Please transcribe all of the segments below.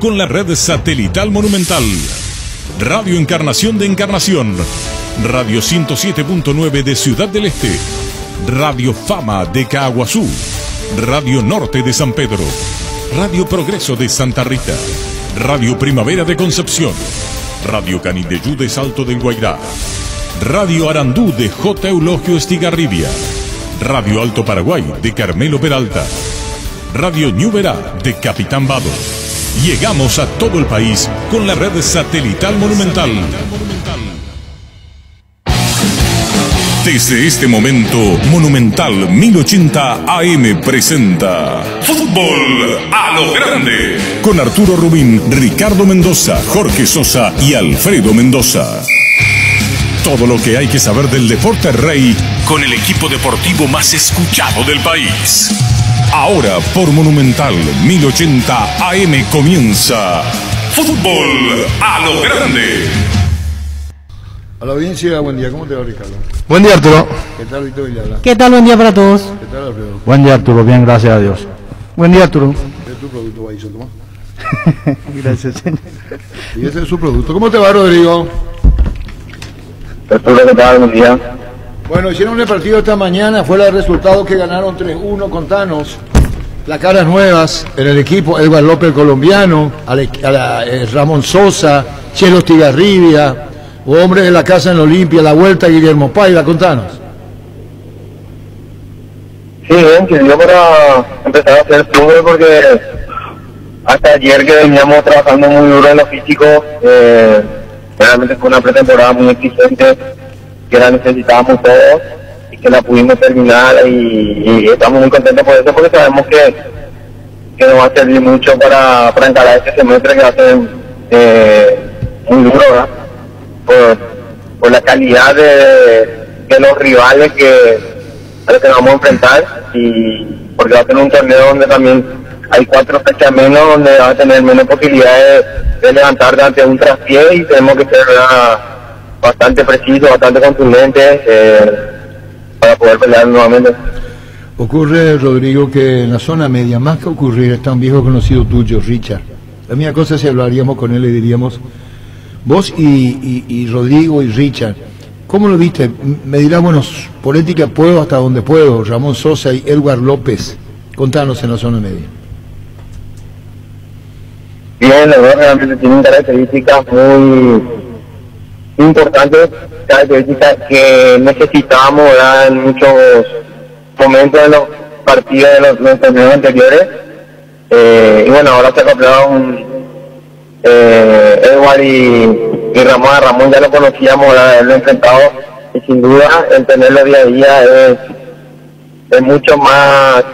con la red satelital Monumental. Radio Encarnación de Encarnación, Radio 107.9 de Ciudad del Este, Radio Fama de Caaguazú, Radio Norte de San Pedro, Radio Progreso de Santa Rita, Radio Primavera de Concepción, Radio Canindeyú de Salto del Guairá, Radio Arandú de J. Eulogio Estigarribia, Radio Alto Paraguay de Carmelo Peralta, Radio Ñuberá de Capitán Vado. Llegamos a todo el país con la red satelital Monumental. Desde este momento, Monumental 1080 AM presenta Fútbol a lo Grande, con Arturo Rubín, Ricardo Mendoza, Jorge Sosa y Alfredo Mendoza. Todo lo que hay que saber del deporte rey con el equipo deportivo más escuchado del país. Ahora por Monumental 1080 AM comienza Fútbol a lo Grande. A la audiencia, buen día. ¿Cómo te va, Ricardo? Buen día, Arturo. ¿Qué tal, Víctor Villalba? ¿Qué tal? Buen día para todos. ¿Qué tal, Alfredo? Buen día, Arturo. Bien, gracias a Dios. Buen día, Arturo. ¿Es tu producto, Baiso, Tomás? Gracias, señor. Y ese es su producto. ¿Cómo te va, Rodrigo? Arturo, ¿qué tal? Buen día. Bueno, hicieron el partido esta mañana. Fue el resultado que ganaron 3-1. Contanos. Las caras nuevas en el equipo: Edward López, el colombiano, Ramón Sosa, Chelo Estigarribia, hombre de la casa en Olimpia, la vuelta Guillermo Paiva. Contanos. Sí, bien, que yo para empezar a hacer fútbol, porque hasta ayer que veníamos trabajando muy duro en lo físico, realmente fue una pretemporada muy exigente, que la necesitábamos todos y que la pudimos terminar, y estamos muy contentos por eso, porque sabemos que nos va a servir mucho para encarar este semestre, que va a ser muy duro, ¿verdad? Por la calidad de los rivales a los que nos vamos a enfrentar, y porque va a ser un torneo donde también hay 4 fechas menos, donde va a tener menos posibilidades de levantar ante un traspié, y tenemos que ser bastante precisos, bastante contundentes para poder pelear nuevamente. Ocurre, Rodrigo, que en la zona media, más que ocurrir, está un viejo conocido tuyo, Richard. La misma cosa si hablaríamos con él, le diríamos: vos y Rodrigo y Richard, ¿cómo lo viste? Me dirás, bueno, por ética puedo hasta donde puedo. Ramón Sosa y Edward López, contanos en la zona media. Bien, los dos realmente tienen características muy importantes, características que necesitábamos, ¿verdad?, en muchos momentos de los partidos de los torneos anteriores. Y bueno, ahora se acoplaron Edward y Ramón. A Ramón ya lo conocíamos, haberlo enfrentado, y sin duda el tenerlo día a día es mucho más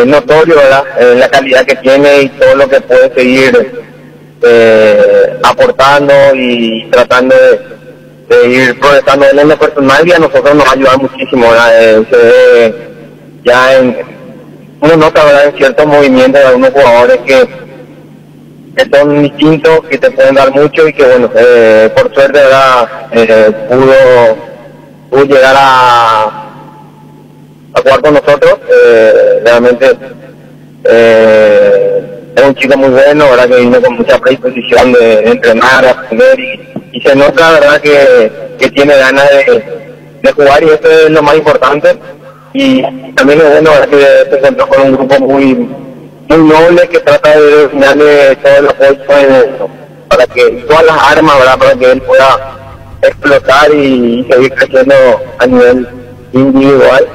notorio, ¿verdad?, la calidad que tiene y todo lo que puede seguir aportando y tratando de ir progresando en lo personal, y a nosotros nos va a ayudar muchísimo, ¿verdad? Uno nota, ¿verdad?, en ciertos movimientos de algunos jugadores que son distintos, que te pueden dar mucho, y que bueno, por suerte, ¿verdad?, pudo llegar a jugar con nosotros. Realmente es un chico muy bueno, ¿verdad?, que vino con mucha predisposición de entrenar, a aprender, y se nota, ¿verdad?, que tiene ganas de jugar, y eso es lo más importante. Y también es bueno, ¿verdad?, que se encontró con un grupo muy noble, que trata de darle todo el apoyo para que todas las armas, ¿verdad?, para que él pueda explotar y seguir creciendo a nivel individual.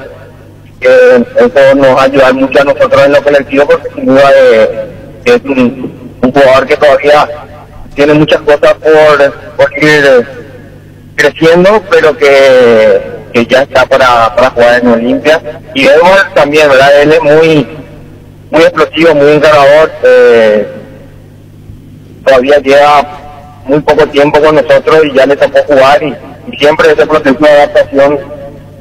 Eso nos va a ayudar mucho a nosotros en lo colectivo, porque sin duda es un jugador que todavía tiene muchas cosas por ir creciendo, pero que ya está para jugar en Olimpia. Y Edward también, ¿verdad?, él es muy explosivo, muy encarador. Todavía lleva muy poco tiempo con nosotros y ya le tocó jugar, y siempre ese proceso de adaptación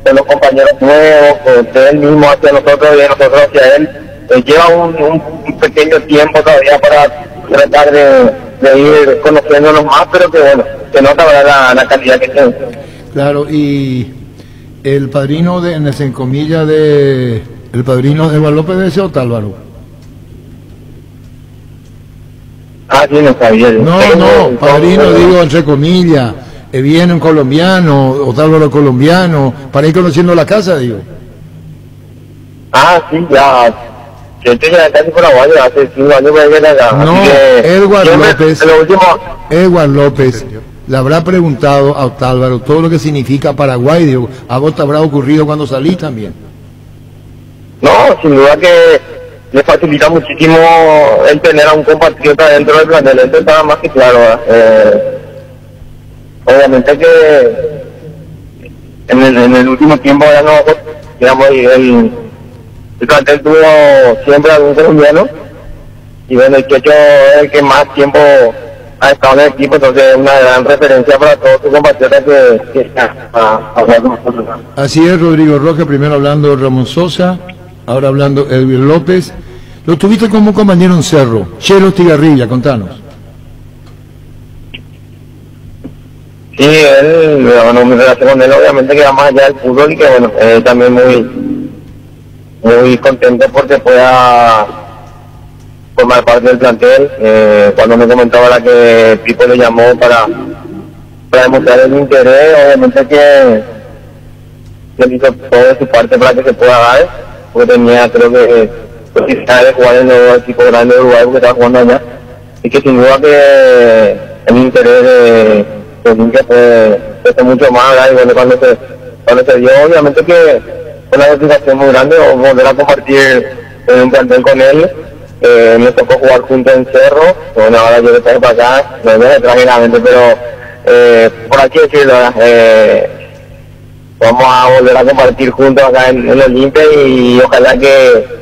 de los compañeros nuevos, de él mismo hacia nosotros y de nosotros hacia él, lleva un pequeño tiempo todavía para tratar de ir conociéndonos más, pero que bueno, se nota, ¿verdad?, la calidad que tiene. Claro, y el padrino en comillas el padrino de Edward López, ¿de ese Otálvaro? Ah, sí, no sabía. No, padrino, digo entre comillas, viene un colombiano, Otálvaro colombiano, para ir conociendo la casa, digo. Ah, sí, ya. Este ya casi paraguayo, hace 5 años que viene acá. No, Edward López le habrá preguntado a Otálvaro todo lo que significa Paraguay, digo, a vos te habrá ocurrido cuando salís también. No, sin duda que le facilita muchísimo el tener a un compatriota dentro del plantel, esto está más que claro. Obviamente que en el último tiempo ya no, digamos, el plantel tuvo siempre algún colombiano, y bueno, el Checho es el que más tiempo ha estado en el equipo, entonces es una gran referencia para todos sus compatriotas que están a jugar con nosotros. Así es, Rodrigo Roque, primero hablando de Ramón Sosa, ahora hablando de Edwin López. Lo tuviste como compañero en Cerro, Chelo Estigarribia, contanos. Sí, bueno, mi relación con él obviamente que va más allá del fútbol, y que bueno, también muy contento porque pueda formar parte del plantel. Cuando me comentaba la que Pipo le llamó para demostrar el interés, obviamente que hizo todo de su parte para que se pueda dar, porque tenía, creo que, posibilidad de jugar en el equipo grande de Uruguay, porque estaba jugando allá, y que sin duda que el interés de Olimpia fue mucho más, ¿verdad? Y bueno, cuando se dio, obviamente que fue una satisfacción muy grande volver a compartir un plantel con él. Me tocó jugar juntos en Cerro, bueno, ahora yo le traigo para acá, no me traje la mente, pero por aquí decirlo, vamos a volver a compartir juntos acá en Olimpia, y ojalá que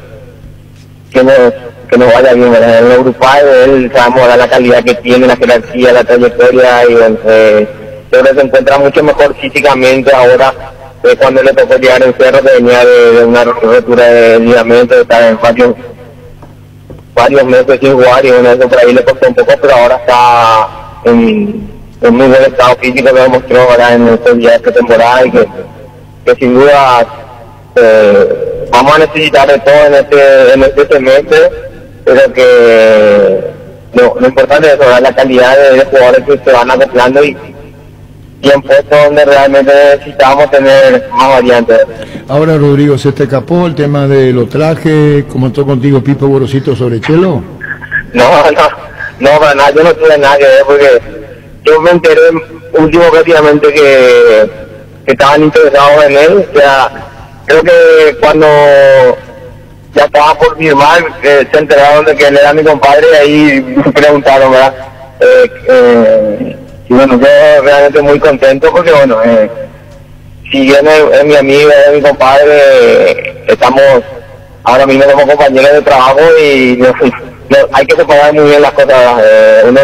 nos vaya bien, ¿verdad? En lo grupal, él sabemos la calidad que tiene, la jerarquía, la trayectoria, y bueno, creo que se encuentra mucho mejor físicamente ahora. Cuando le tocó llegar en Cerro, que venía de una rotura de ligamento, de estar en varios meses sin jugar, y bueno, eso por ahí le costó un poco, pero ahora está en muy buen estado físico, lo demostró ahora en estos días de temporada, y que sin duda vamos a necesitar de todo en este semestre, pero que lo importante es eso, la calidad de jugadores que se van acoplando, y en puestos donde realmente necesitamos tener más variantes. Ahora, Rodrigo, ¿se te escapó el tema de los trajes? ¿Comentó contigo Pipo Gorosito sobre Chelo? No, para nada, yo no tuve nada que ver, porque yo me enteré último prácticamente que estaban interesados en él. O sea, creo que cuando ya estaba por firmar, se enteraron de que él era mi compadre, y ahí me preguntaron, ¿verdad? Y bueno, yo realmente muy contento, porque bueno, si bien es mi amigo, es mi compadre, estamos ahora mismo como compañeros de trabajo, y hay que separar muy bien las cosas. Uno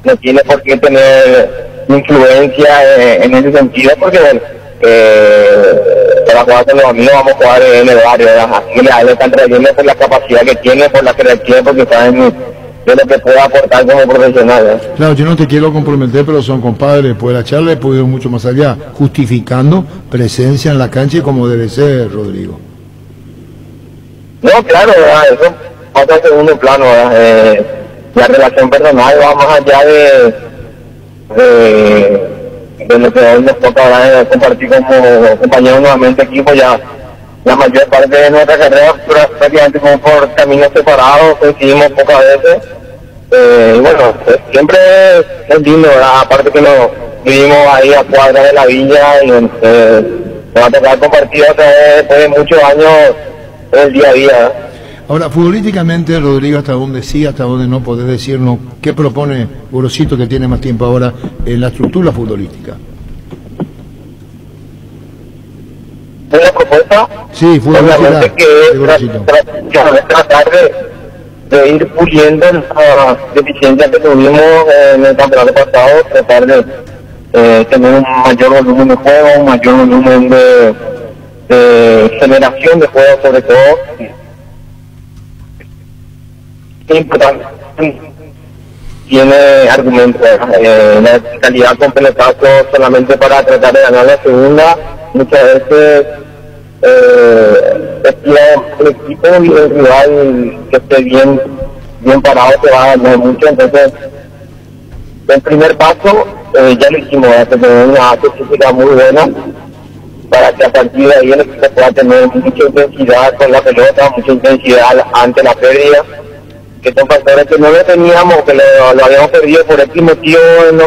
no tiene por qué tener influencia en ese sentido, porque bueno, para jugar con los amigos vamos a jugar en el barrio, ¿verdad? Así que a él le están trayendo por la capacidad que tiene, por la jerarquía, porque saben de lo que puede aportar como profesional, ¿eh? Claro, yo no te quiero comprometer, pero son compadres, pues la charla he podido ir mucho más allá, justificando presencia en la cancha, como debe ser, Rodrigo. No, claro, ¿verdad? Eso pasa en segundo plano, ¿verdad? La relación personal va más allá de lo que hoy nos toca, ¿verdad? Compartir como compañeros nuevamente equipo. Ya la mayor parte de nuestra carrera prácticamente como por caminos separados, coincidimos pocas veces, y bueno, siempre es lindo, ¿verdad? Aparte que nos vivimos ahí a cuadras de la villa, y nos va a tocar compartir otra vez después de muchos años el día a día, ¿verdad? Ahora, futbolísticamente, Rodrigo, hasta donde sí, hasta donde no, podés decirnos qué propone Gorosito, que tiene más tiempo ahora, en la estructura futbolística. ¿Una propuesta? Sí, obviamente que es tratar de ir puliendo las deficiencias que tuvimos en el campeonato pasado, tratar de tener un mayor volumen de juego, un mayor volumen de generación de juego, sobre todo. Es importante, tiene argumentos, la calidad con pelotazo solamente para tratar de ganar la segunda, muchas veces el equipo y el rival que esté bien bien parado te va a ganar mucho. Entonces, el primer paso ya lo hicimos, tener una base física muy buena, para que a partir de ahí el equipo pueda tener mucha intensidad con la pelota, mucha intensidad ante la pérdida, que son factores que no lo teníamos, que lo habíamos perdido por este motivo en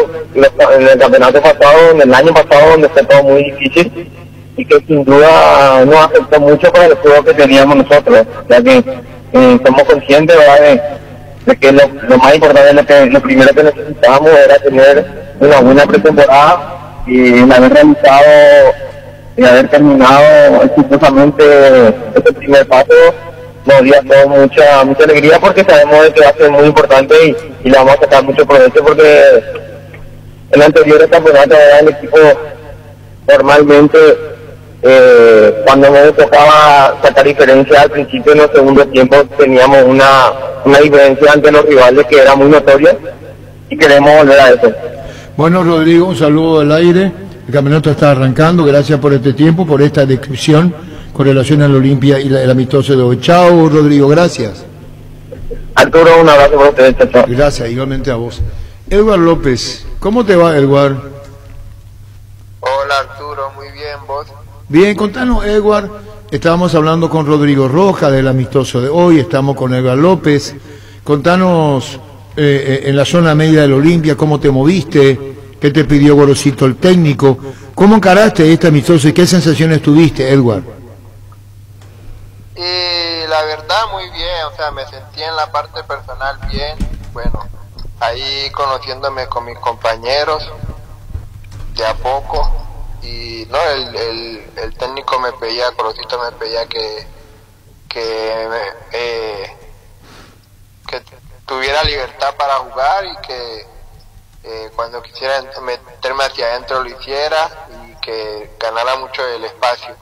el campeonato pasado, en el año pasado, donde fue todo muy difícil, y que sin duda nos afectó mucho para el juego que teníamos nosotros, ya que somos conscientes, ¿verdad?, de que lo más importante, lo primero que necesitábamos era tener una buena pretemporada, y haber realizado y haber terminado exitosamente este primer paso nos dio a todos mucha alegría, porque sabemos de que va a ser muy importante y le vamos a sacar mucho provecho, porque en anteriores campeonatos el equipo normalmente cuando nos tocaba sacar diferencia al principio, en los segundos tiempos teníamos una diferencia ante los rivales que era muy notoria, y queremos volver a eso. Bueno, Rodrigo, un saludo al aire. El campeonato está arrancando. Gracias por este tiempo, por esta descripción con relación a la Olimpia y el amistoso de hoy. Chao, Rodrigo, gracias. Arturo, un abrazo para ustedes. Chao. Gracias, igualmente a vos. Edward López, ¿cómo te va, Edward? Hola, Arturo, muy bien, ¿vos? Bien, contanos, Edward. Estábamos hablando con Rodrigo Rojas del amistoso de hoy, estamos con Edward López. Contanos en la zona media de la Olimpia, ¿cómo te moviste? ¿Qué te pidió Gorosito, el técnico? ¿Cómo encaraste este amistoso y qué sensaciones tuviste, Edward? La verdad, muy bien, o sea, me sentí en la parte personal bien, bueno, ahí conociéndome con mis compañeros de a poco, y no, el técnico me pedía, Gorosito me pedía que tuviera libertad para jugar, y que cuando quisiera meterme hacia adentro lo hiciera, y que ganara mucho el espacio,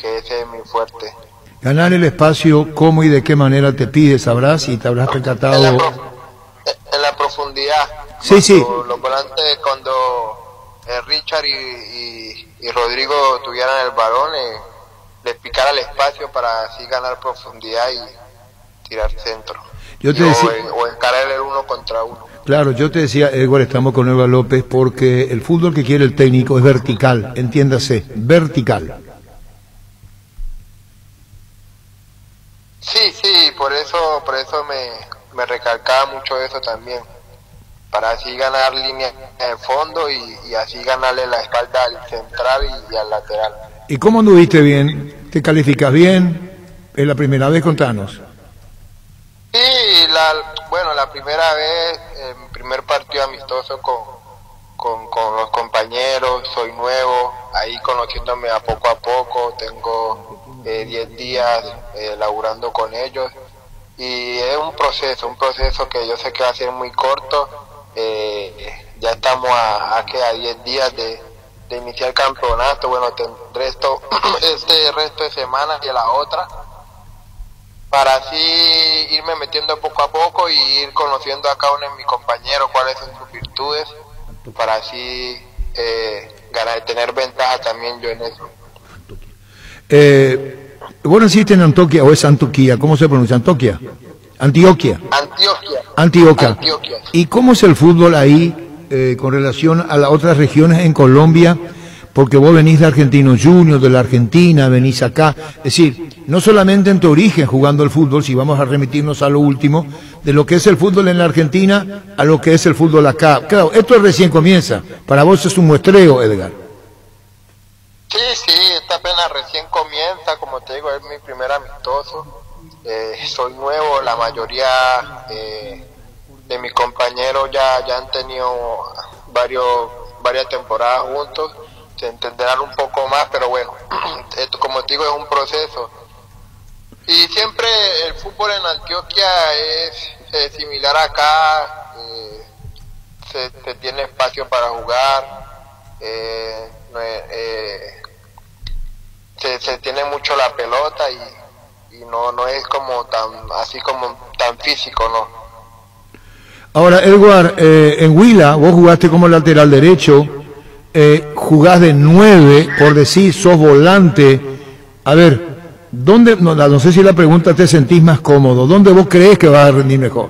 que ese es mi fuerte. Ganar el espacio, ¿cómo y de qué manera te pide? ¿Sabrás? Y te habrás percatado. En la profundidad. Sí, sí. Los volantes, cuando Richard y Rodrigo tuvieran el balón, les picara el espacio para así ganar profundidad y tirar centro. Yo te decía, o encarar el uno contra uno. Claro, yo te decía, Edward, estamos con Edward López, porque el fútbol que quiere el técnico es vertical, entiéndase, vertical. Sí, por eso me recalcaba mucho eso también, para así ganar línea en fondo y así ganarle la espalda al central y al lateral. ¿Y cómo anduviste bien? ¿Te calificas bien? ¿Es la primera vez? Contanos. Sí, la primera vez, mi primer partido amistoso con los compañeros, soy nuevo, ahí conociéndome a poco, tengo 10 días laburando con ellos, y es un proceso que yo sé que va a ser muy corto. Ya estamos a 10 días de iniciar el campeonato. Bueno, tendré este resto de semana y la otra, para así irme metiendo poco a poco y ir conociendo a cada uno de mis compañeros cuáles son sus virtudes, para así tener ventaja también yo en eso. ¿Vos naciste en Antioquia o es Antioquia? ¿Cómo se pronuncia? ¿Antioquia? Antioquia. ¿Y cómo es el fútbol ahí con relación a las otras regiones en Colombia? Porque vos venís de Argentinos Juniors, de la Argentina, venís acá. Es decir, no solamente en tu origen jugando el fútbol, si vamos a remitirnos a lo último, de lo que es el fútbol en la Argentina a lo que es el fútbol acá. Claro, esto recién comienza. Para vos es un muestreo, Edgar. Sí, esta apenas recién comienza, como te digo, es mi primer amistoso. Soy nuevo, la mayoría de mis compañeros ya han tenido varias temporadas juntos, se entenderán un poco más, pero bueno, esto, como te digo, es un proceso. Y siempre el fútbol en Antioquia es similar acá, se tiene espacio para jugar, se tiene mucho la pelota y no es como tan físico, ¿no? Ahora, Edward, en Huila vos jugaste como lateral derecho, jugás de 9, por decir, sos volante. A ver, ¿dónde, no sé si la pregunta te sentís más cómodo, ¿dónde vos crees que vas a rendir mejor?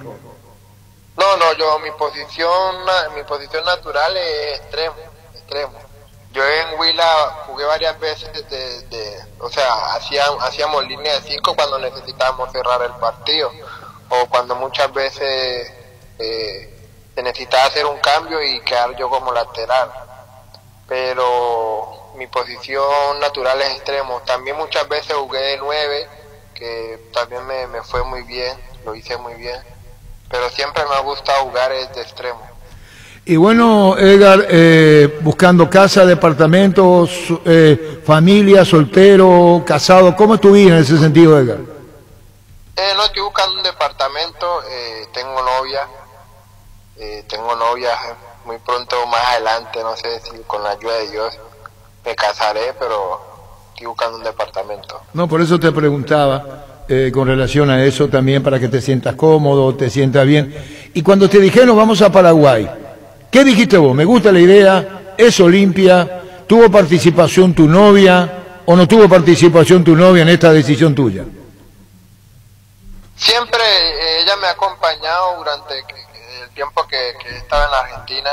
mi posición natural es extremo. Yo en Huila jugué varias veces o sea, hacíamos línea de 5 cuando necesitábamos cerrar el partido, o cuando muchas veces se necesitaba hacer un cambio y quedar yo como lateral. Pero mi posición natural es extremo. También muchas veces jugué de 9, que también me fue muy bien, lo hice muy bien. Pero siempre me ha gustado jugar de extremo. Y bueno, Edgar, buscando casa, departamentos, familia, soltero, casado, ¿cómo es tu vida en ese sentido, Edgar? No, estoy buscando un departamento, tengo novia, muy pronto más adelante, no sé si con la ayuda de Dios me casaré, pero estoy buscando un departamento. No, por eso te preguntaba, con relación a eso también, para que te sientas cómodo, te sientas bien. Y cuando te dijeron vamos a Paraguay, ¿qué dijiste vos? Me gusta la idea, es Olimpia, ¿tuvo participación tu novia o no tuvo participación tu novia en esta decisión tuya? Siempre ella me ha acompañado durante el tiempo que estaba en la Argentina,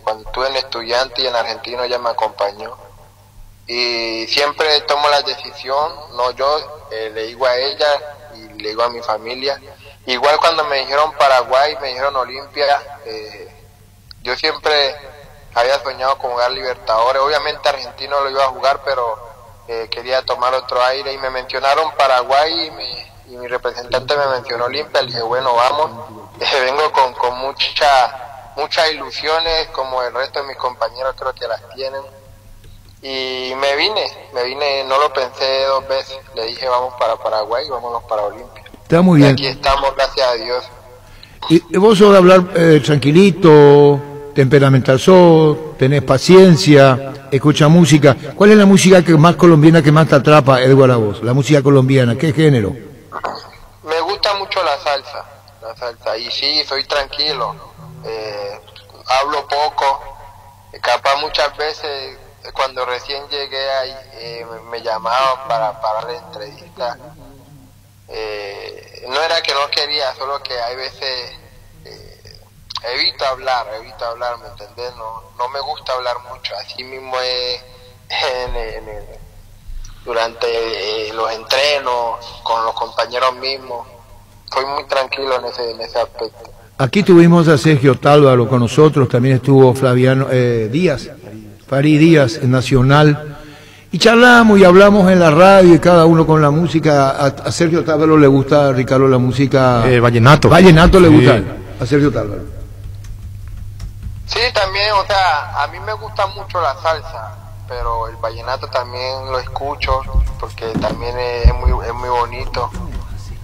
cuando estuve en estudiante y en Argentino ella me acompañó. Y siempre tomo la decisión, no yo, le digo a ella y le digo a mi familia. Igual cuando me dijeron Paraguay, me dijeron Olimpia, yo siempre había soñado con jugar Libertadores. Obviamente Argentino lo iba a jugar, pero quería tomar otro aire y me mencionaron Paraguay y mi representante me mencionó Olimpia. Le dije, bueno, vamos. Vengo con muchas ilusiones, como el resto de mis compañeros creo que las tienen. Y me vine, no lo pensé 2 veces. Le dije, vamos para Paraguay y vámonos para Olimpia. Está muy bien. Y aquí estamos, gracias a Dios. Y vos sos de hablar tranquilito, temperamental sos, tenés paciencia, escucha música. ¿Cuál es la música que más colombiana que más te atrapa, Edgar, a vos? La música colombiana, ¿qué género? Me gusta mucho la salsa, y sí, soy tranquilo, hablo poco, capaz muchas veces cuando recién llegué ahí me llamaban para la entrevista. No era que no quería, solo que hay veces evito hablar, ¿me entendés? No me gusta hablar mucho, así mismo es durante los entrenos, con los compañeros mismos, soy muy tranquilo en ese aspecto. Aquí tuvimos a Sergio Tálvaro con nosotros, también estuvo Flaviano Díaz, Farid Díaz en Nacional, y charlamos y hablamos en la radio y cada uno con la música. A Sergio Tálvaro le gusta, Ricardo, la música vallenato. Vallenato le Sí. gusta a Sergio Tálvaro. Sí, también, o sea, a mí me gusta mucho la salsa, pero el vallenato también lo escucho porque también es muy bonito.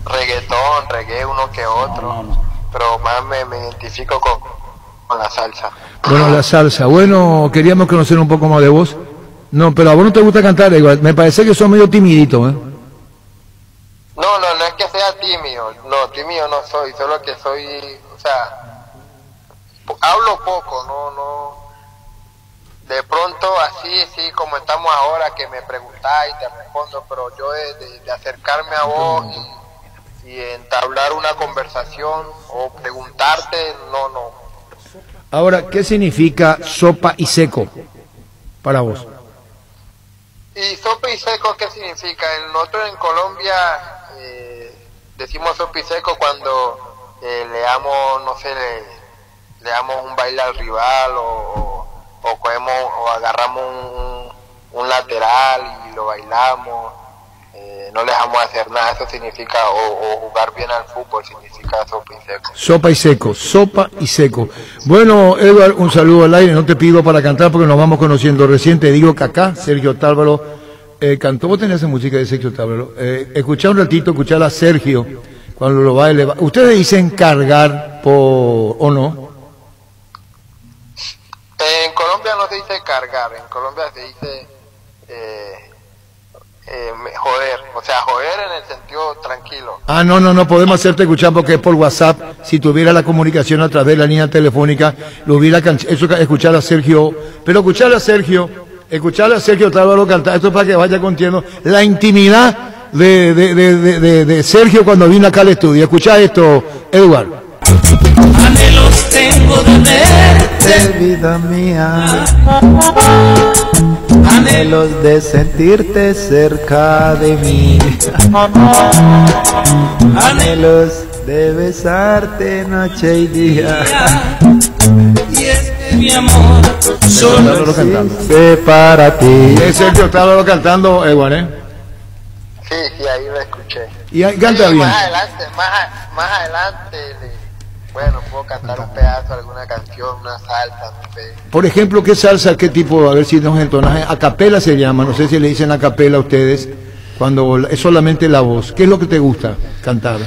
Reggaetón, reggae uno que otro, pero más me identifico con la salsa. Bueno, la salsa. Bueno, queríamos conocer un poco más de vos. No, pero a vos no te gusta cantar igual. Me parece que sos medio timidito, ¿eh? No es que sea tímido no soy, solo que soy, o sea, hablo poco, no. De pronto así, sí, como estamos ahora, que me preguntáis y te respondo, pero yo de acercarme a vos y entablar una conversación o preguntarte, no. Ahora, ¿qué significa sopa y seco para vos? ¿Y sopa y seco qué significa? Nosotros en Colombia decimos sopa y seco cuando le damos un baile al rival o agarramos un lateral y lo bailamos, no le dejamos hacer nada. Eso significa, o jugar bien al fútbol, significa sopa y seco. Sopa y seco. Bueno, Edgar, un saludo al aire. No te pido para cantar porque nos vamos conociendo recién. Te digo que acá Sergio Tálvaro cantó. ¿Vos tenés música de Sergio Tálvaro? Escuchá un ratito, escuchar a Sergio cuando lo va a elevar. ¿Ustedes dicen cargar o no? En Colombia no se dice cargar, en Colombia se dice joder, o sea, joder en el sentido tranquilo. No podemos hacerte escuchar porque es por WhatsApp. Si tuviera la comunicación a través de la línea telefónica, lo hubiera escuchar a Sergio, pero escuchar a Sergio Tálvaro cantar, esto es para que vaya contiendo la intimidad de Sergio cuando vino acá al estudio. Escuchá esto, Eduardo. Anhelo tengo de verte, vida mía, anhelos de sentirte cerca de mí, anhelos de besarte noche y día. Y es que mi amor solo existe para ti. Es Sergio Octávaro cantando, Edward, ¿eh? Sí, sí, ahí lo escuché. Y ahí canta Sí, bien. más adelante, bueno, puedo cantar un pedazo, alguna canción, una salsa, no sé. Por ejemplo, ¿qué salsa, qué tipo? A ver si nos entonas. A capela se llama, no sé si le dicen a capela a ustedes, cuando es solamente la voz. ¿Qué es lo que te gusta cantar?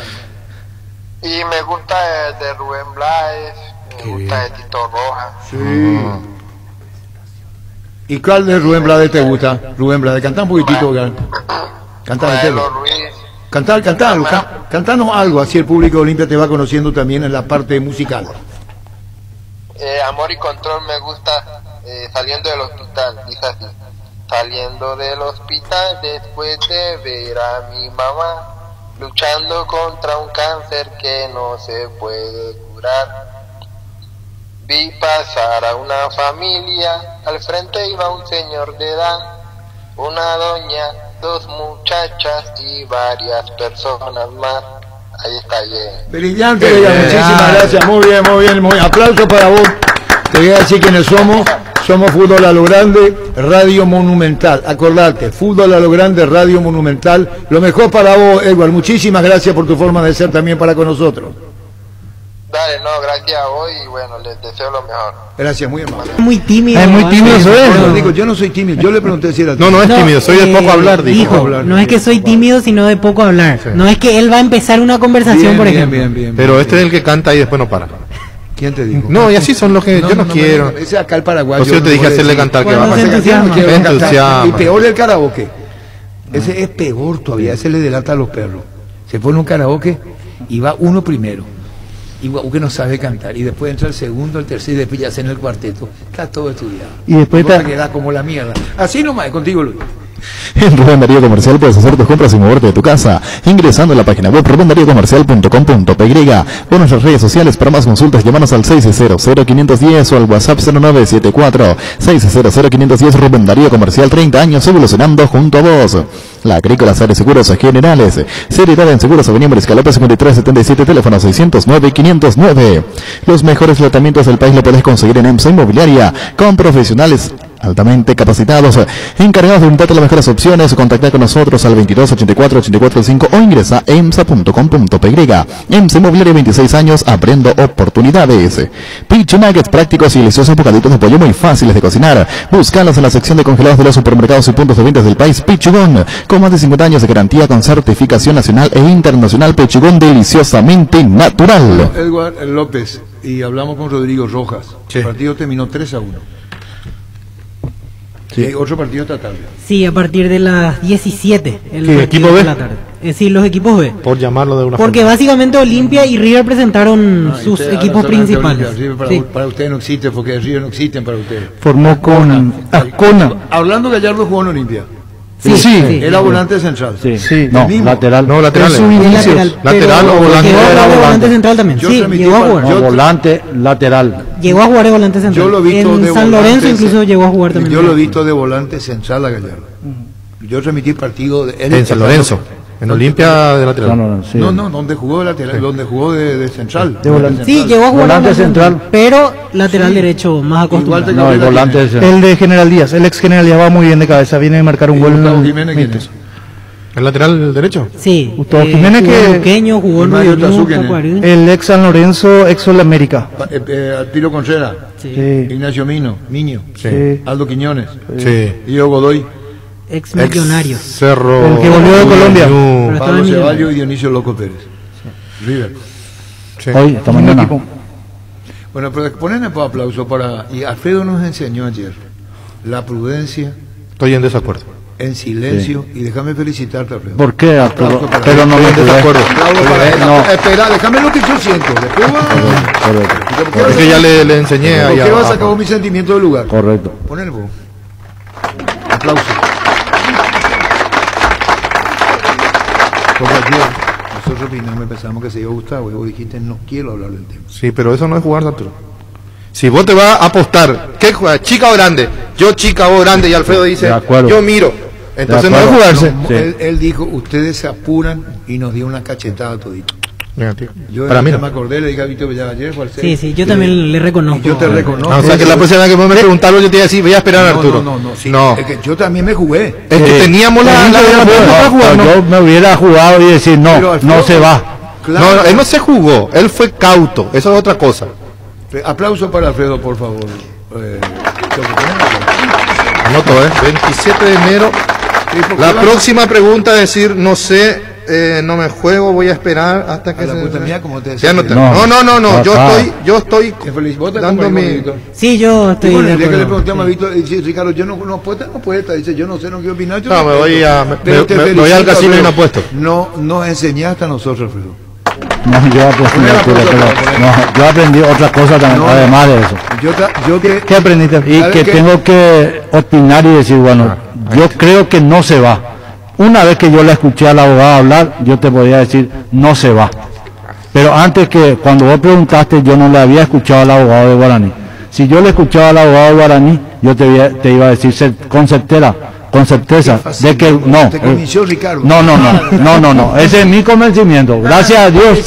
Y me gusta de Rubén Blades, me gusta de Tito Rojas. Sí. ¿Y cuál de Rubén Blades te gusta? Rubén Blades, canta un poquitito, Maelo Ruiz. Cantanos algo, así el público de Olimpia te va conociendo también en la parte musical. Amor y Control me gusta, saliendo del hospital, dice así. Saliendo del hospital después de ver a mi mamá luchando contra un cáncer que no se puede curar. Vi pasar a una familia, al frente iba un señor de edad, una doña, dos muchachas y varias personas más. Ahí está, Brillante, muchísimas gracias, muy bien, aplauso para vos. Te voy a decir quiénes somos. Somos Fútbol a lo Grande, Radio Monumental. Acordate, Fútbol a lo Grande, Radio Monumental. Lo mejor para vos, Edward. Muchísimas gracias por tu forma de ser también para con nosotros. Dale, no, gracias a vos y bueno, les deseo lo mejor. Gracias, muy amable. Muy tímido. Es muy tímido, eso. digo, yo no soy tímido. Yo le pregunté si era No, no es tímido, soy de poco hablar, dijo. No es que soy tímido, sino de poco hablar. Sí. No es que él va a empezar una conversación, por ejemplo. Pero este es el que canta y después no para. ¿Quién te dijo? No, y así son los que yo no quiero. Ese es acá el paraguayo. O sea, yo te dije hacerle cantar que va a Y peor el karaoke. Ese es peor todavía, ese le delata a los perros. Se pone un karaoke y va uno primero. Y que no sabe cantar. Y después entra el segundo, el tercero y después ya en el cuarteto. Está todo estudiado. Y después te queda como la mierda. Así nomás, contigo, Luis. En Rubén Darío Comercial puedes hacer tus compras sin moverte de tu casa, ingresando a la página web rubendariocomercial.com.py o nuestras redes sociales. Para más consultas, llámanos al 600-0510 o al WhatsApp 0974-600-0510. Rubén Darío Comercial, 30 años evolucionando junto a vos. La Agrícola Sare Seguros Generales, seriedad en seguros, Avenida Mariscal 5377, teléfono 609-509. Los mejores tratamientos del país lo puedes conseguir en EMSA Inmobiliaria, con profesionales altamente capacitados, encargados de brindarte las mejores opciones. Contacta con nosotros al 2284-845 o ingresa a emsa.com.py. EMSA Inmobiliaria, 26 años, abriendo oportunidades. Pichu Nuggets, prácticos y deliciosos bocaditos de pollo muy fáciles de cocinar. Búscalos en la sección de congelados de los supermercados y puntos de ventas del país. Pichugón, con más de 50 años de garantía, con certificación nacional e internacional. Pichugón, deliciosamente natural. Edward López, y hablamos con Rodrigo Rojas. El partido terminó 3-1. Sí. Otro partido esta tarde. Sí, a partir de las 17. ¿Qué equipo B? Sí, los equipos B. Por llamarlo de una Porque forma. Básicamente Olimpia y River presentaron sus equipos principales. River para ustedes no existe, porque River no existen para ustedes. Formó con Ascona. Orlando Gallardo jugó en Olimpia. Sí. Era volante central. Sí. No, lateral. No, lateral. Lateral o volante. Llegó a jugar de volante central también. Sí, llegó a jugar. Volante, lateral. Llegó a jugar de volante central. Yo lo he visto en de San Lorenzo incluso llegó a jugar también. Yo lo he visto de volante central a Gallardo. Yo transmití partido en San Lorenzo. En Olimpia de lateral. No, donde jugó de lateral, donde jugó de central. Sí, llegó a jugar volante central, pero lateral derecho más acostumbrado. No, el volante el de General Díaz, el ex General Díaz va muy bien de cabeza, viene a marcar un gol. Gustavo Jiménez, ¿quién es? ¿El lateral derecho? Sí. Gustavo Jiménez, que pequeño, jugó en Río el ex San Lorenzo, ex Sol América. Alpiro Contreras. Sí. Ignacio Miño. Sí. Aldo Quiñones. Sí. Diego Godoy. Ex Millonarios. Cerro. El que volvió de Colombia. Pablo Ceballos y Dionisio Loco Pérez. River. Sí. Hoy, esta mañana. Bueno, pero ponen por aplauso para... Y Alfredo nos enseñó ayer la prudencia. Estoy en desacuerdo. En silencio. Sí. Y déjame felicitarte, Alfredo. ¿Por qué, Arturo? Pero no me desacuerdo. Espera, déjame lo que yo siento. Después va... Es que ya le enseñé a... ¿Por qué vas a sacar abajo mi sentimiento del lugar? Correcto. Ponele vos. Aplauso. Porque ayer nosotros opinamos, pensamos que se iba a gustar, vos dijiste no quiero hablar del tema. Sí, pero eso no es jugar, Arturo. Si vos te vas a apostar, ¿qué juega? ¿Chica o grande? Yo chica, vos grande, y Alfredo dice, yo miro. Entonces no es jugarse. No, él dijo, ustedes se apuran y nos dio una cachetada todito. Negativo. Yo para mí me acordé, le dije a Víctor Villavalle. Sí, yo también le reconozco. Yo te reconozco. No, o sea que la próxima vez que vos me preguntas algo, yo te voy a decir, voy a esperar a Arturo. No. Es que yo también me jugué. Es que teníamos yo me hubiera jugado y decir, no se va. Claro. No, él no se jugó, él fue cauto, eso es otra cosa. Aplauso para Alfredo, por favor. Anoto, 27 de enero. La próxima pregunta es decir, no sé, no me juego, voy a esperar hasta que como te decía. No, yo estoy dando mi... Sí, yo estoy bueno, el día que le preguntamos a Víctor, dice, Ricardo, yo no puedo, dice, yo no sé, no quiero opinar. No, me voy al casino y no apuesto. No enseñaste a nosotros, Alfredo. No, yo aprendí otra cosa también, además de eso. ¿Qué aprendiste? Y que tengo que opinar y decir, bueno, yo creo que no se va. Una vez que yo le escuché al abogado hablar, yo te podía decir, no se va. Pero antes que, cuando vos preguntaste, yo no le había escuchado al abogado de Guaraní. Si yo le escuchaba al abogado de Guaraní, yo te iba a decir con certeza de que no. No, ese es mi convencimiento. Gracias a Dios,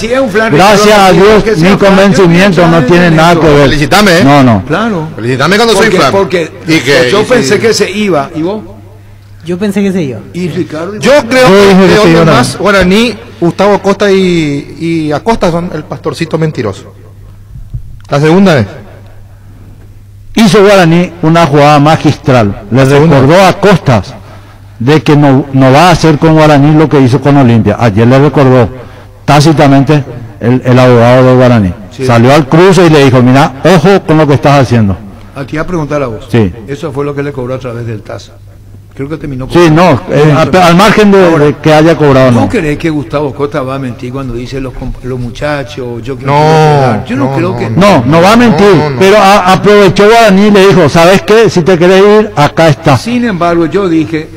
mi convencimiento no tiene nada que ver. Felicitame, No. Claro. Felicitame cuando soy flan. Porque yo pensé que se iba, ¿y vos? Yo pensé que se iba. ¿Y Ricardo? Yo creo que otro más, Guaraní, Gustavo Acosta y Acosta son el pastorcito mentiroso. La segunda vez. Hizo Guaraní una jugada magistral. Le recordó a Costas de que no va a hacer con Guaraní lo que hizo con Olimpia. Ayer le recordó tácitamente el abogado de Guaraní. Sí. Salió al cruce y le dijo, mira, ojo con lo que estás haciendo. Aquí a preguntar a vos. Sí. Eso fue lo que le cobró a través del TAS. Creo que terminó con... Sí, al margen de que haya cobrado. ¿No crees que Gustavo Costa va a mentir cuando dice los muchachos? Yo no creo que... No va a mentir, pero aprovechó Guaraní y le dijo, ¿sabes qué? Si te querés ir, acá está. Sin embargo, yo dije...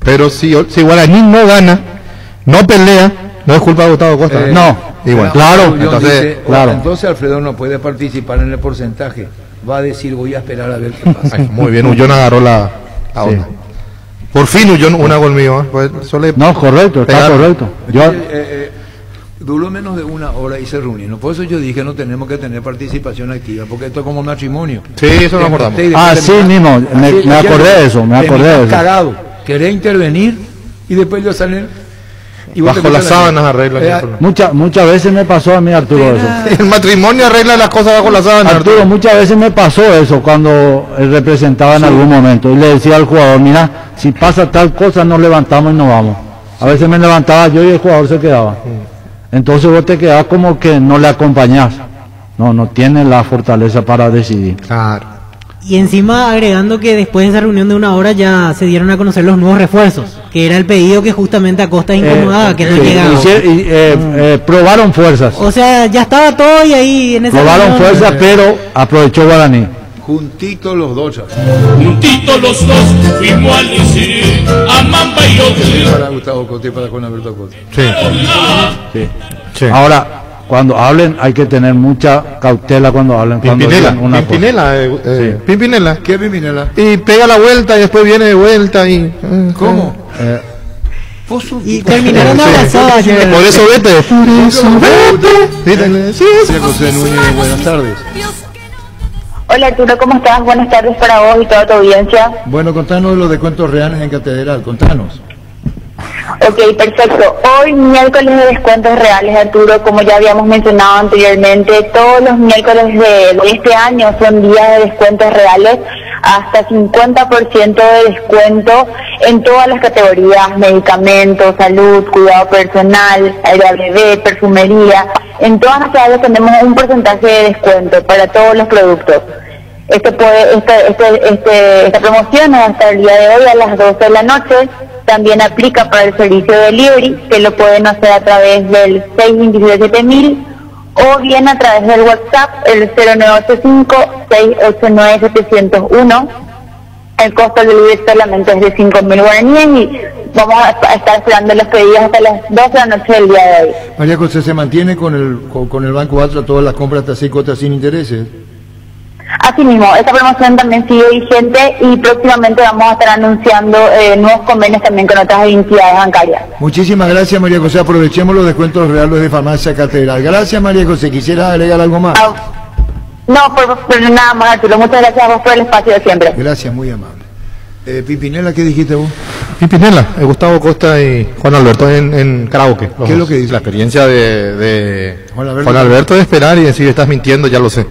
Pero si Guaraní no gana, no pelea, no es culpa de Gustavo Costa. Igual. Claro. Entonces Alfredo no puede participar en el porcentaje. Va a decir, voy a esperar a ver qué pasa. Muy bien, Ullón agarró la... Sí. Por fin Ullón un gol mío, pues no, correcto, está correcto. Duró menos de una hora y se reunieron. Por eso yo dije, no tenemos que tener participación activa, porque esto es como matrimonio. Sí, eso nos acordamos. Sí mismo, me acordé de eso, Cagado, quería intervenir y después yo salí. Bajo las sábanas arregla. Muchas veces me pasó a mí, Arturo, eso. El matrimonio arregla las cosas bajo las sábanas. Arturo, muchas veces me pasó eso cuando él representaba en algún momento. Y le decía al jugador, mira, si pasa tal cosa, nos levantamos y nos vamos. A veces me levantaba yo y el jugador se quedaba. Entonces vos te quedás como que no le acompañás. No tiene la fortaleza para decidir. Claro. Y encima agregando que después de esa reunión de una hora ya se dieron a conocer los nuevos refuerzos, que era el pedido que justamente Acosta incomodaba, que no llegaba. Probaron fuerzas. O sea, ya estaba todo y ahí en esa probaron fuerzas, pero aprovechó Guaraní. Juntitos los dos. Juntitos los dos fuimos al decir a Mamba y yo. Para Gustavo Costa y para Juan Alberto Acosta. Sí. Ahora, cuando hablen hay que tener mucha cautela cuando hablen. Pimpinela. ¿Qué Pimpinela? Y pega la vuelta y después viene de vuelta y... ¿Cómo? Y terminaron abrazadas. Por eso vete. José Núñez, buenas tardes. Hola Arturo, ¿cómo estás? Buenas tardes para vos y toda tu audiencia. Bueno, contanos los descuentos reales en Catedral, contanos. Ok, perfecto. Hoy miércoles de descuentos reales, Arturo, como ya habíamos mencionado anteriormente, todos los miércoles de este año son días de descuentos reales, hasta 50% de descuento en todas las categorías, medicamentos, salud, cuidado personal, bebé, perfumería. En todas las áreas tenemos un porcentaje de descuento para todos los productos. Esta promoción es hasta el día de hoy a las 12 de la noche. También aplica para el servicio de delivery, que lo pueden hacer a través del 627.000 o bien a través del WhatsApp, el 0985-689-701. El costo del delivery solamente es de 5.000 guaraníes y vamos a estar esperando los pedidos hasta las 12 de la noche del día de hoy. María José, ¿se mantiene con el Banco Atra todas las compras hasta 6 cuotas sin intereses? Asimismo, esta promoción también sigue vigente y próximamente vamos a estar anunciando nuevos convenios también con otras entidades bancarias. Muchísimas gracias, María José. Aprovechemos los descuentos reales de Farmacia Catedral. Gracias, María José. ¿Quisiera agregar algo más? No, por nada más, Arturo. Muchas gracias a vos por el espacio de siempre. Gracias, muy amable. Pimpinela, ¿qué dijiste vos? Pimpinela, Gustavo Costa y Juan Alberto en karaoke. ¿Qué es lo que dice? La experiencia de Juan Alberto de esperar y decir, estás mintiendo, ya lo sé.